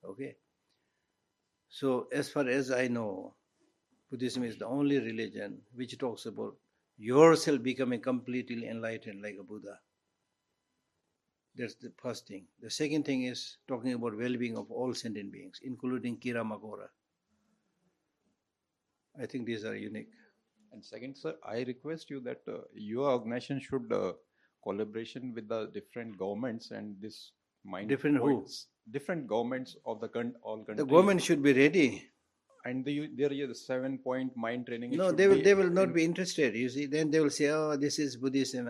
Okay. So as far as I know, Buddhism is the only religion which talks about yourself becoming completely enlightened like a Buddha. That's the first thing. The second thing is talking about well-being of all sentient beings, including Kira Magora. I think these are unique. And second, sir, I request you that your organization should collaboration with the different governments and this mind. Different who? points. Different governments of the all countries. The government should be ready. And there is a 7-point mind training. No, they will not be interested. You see, then they will say, "Oh, this is Buddhism."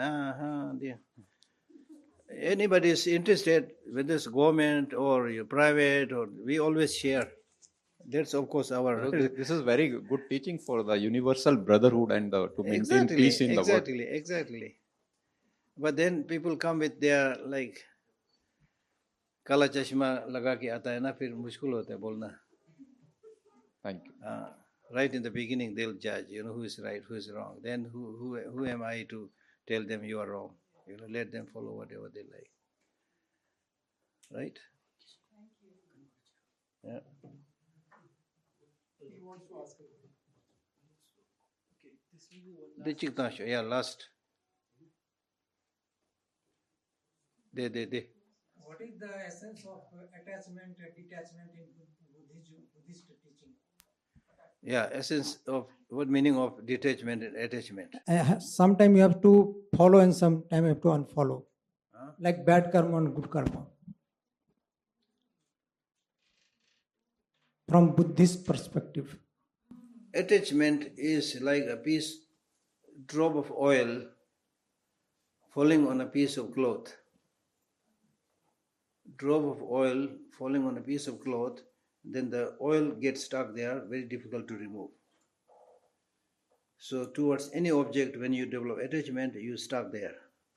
Anybody is interested, whether it's government or your private, or we always share. That's of course our. This is very good teaching for the universal brotherhood and to maintain peace in the world. Exactly. But then people come with their like काला चश्मा लगा के आता है ना, फिर मुश्किल होता है बोलना. Thank you. Right in the beginning, they'll judge, who is right, who is wrong. Then who am I to tell them you are wrong? Let them follow whatever they like. Right? Yeah. He wants to ask a question. Okay, this will be one last. Dichiktasha, yeah, last. They. What is the essence of attachment and detachment in Buddhist teaching? Yeah, essence of what meaning of detachment and attachment. Sometime you have to follow and sometime you have to unfollow. Huh? Like bad karma and good karma. From Buddhist perspective. Attachment is like a drop of oil falling on a piece of cloth. Drop of oil falling on a piece of cloth, then the oil gets stuck there, very difficult to remove. So towards any object, when you develop attachment, you stuck there.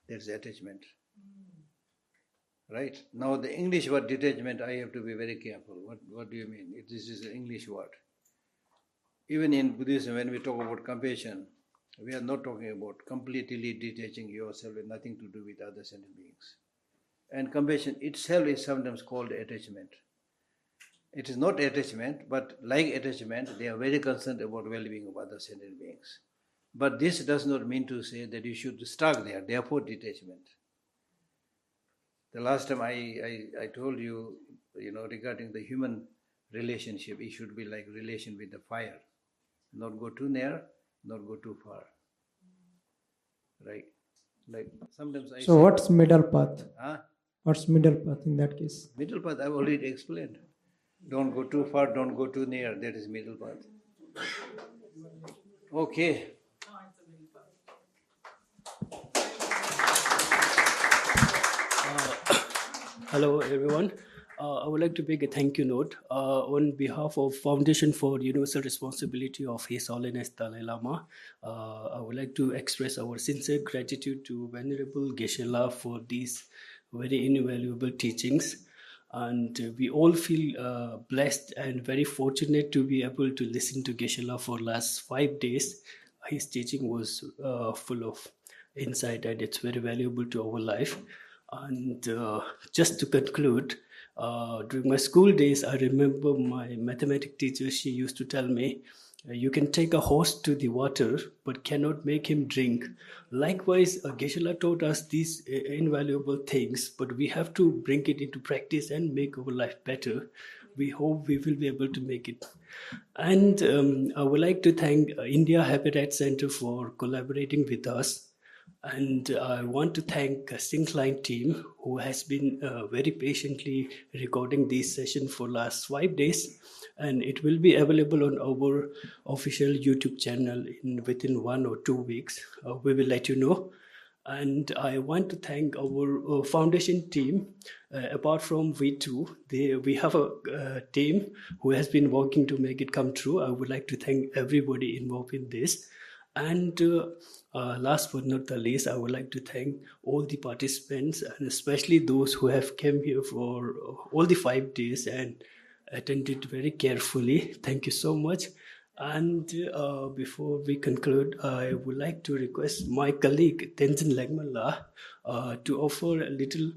That's attachment. Right? Now the English word detachment, I have to be very careful. What do you mean? This is an English word. Even in Buddhism, when we talk about compassion, We are not talking about completely detaching yourself with nothing to do with other sentient beings. And compassion itself is sometimes called attachment. It is not attachment, but like attachment, they are very concerned about well-being of other sentient beings. But this does not mean to say that you should stuck there, therefore detachment. The last time I told you, regarding the human relationship, it should be like relation with the fire. Not go too near, not go too far. Right? Like sometimes I So say, what's middle path? huh? What's middle path in that case? Middle path, I've already explained. Don't go too far, don't go too near. That is middle path. Okay. Hello, everyone. I would like to make a thank you note on behalf of Foundation for Universal Responsibility of His Holiness Dalai Lama. I would like to express our sincere gratitude to Venerable Geshe La for these very invaluable teachings. And we all feel blessed and very fortunate to be able to listen to Geshe La for last 5 days. His teaching was full of insight, and it's very valuable to our life. And just to conclude, during my school days, I remember my mathematics teacher, she used to tell me, you can take a horse to the water, but cannot make him drink. Likewise, Geshe La taught us these invaluable things, but we have to bring it into practice and make our life better. We hope we will be able to make it. And I would like to thank India Habitat Center for collaborating with us. And I want to thank Syncline team who has been very patiently recording this session for last 5 days, and it will be available on our official YouTube channel within 1 or 2 weeks. We will let you know. And I want to thank our foundation team. Apart from we two, we have a team who has been working to make it come true. I would like to thank everybody involved in this. And last but not the least, I would like to thank all the participants, and especially those who have come here for all the 5 days and attended very carefully. Thank you so much. And before we conclude, I would like to request my colleague Tenzin Legmala to offer a little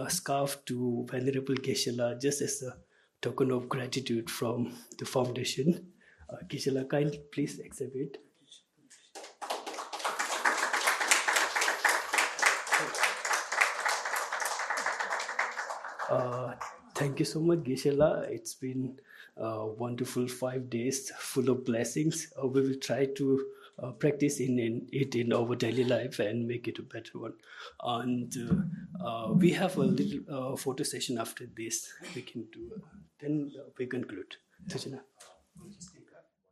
scarf to Venerable Geshe La just as a token of gratitude from the foundation. Geshe La, kindly please accept it. Thank you so much, Geshe La. It's been a wonderful 5 days full of blessings. We will try to practice it in our daily life and make it a better one. And we have a little photo session after this. We can do. Then we conclude. Tajana.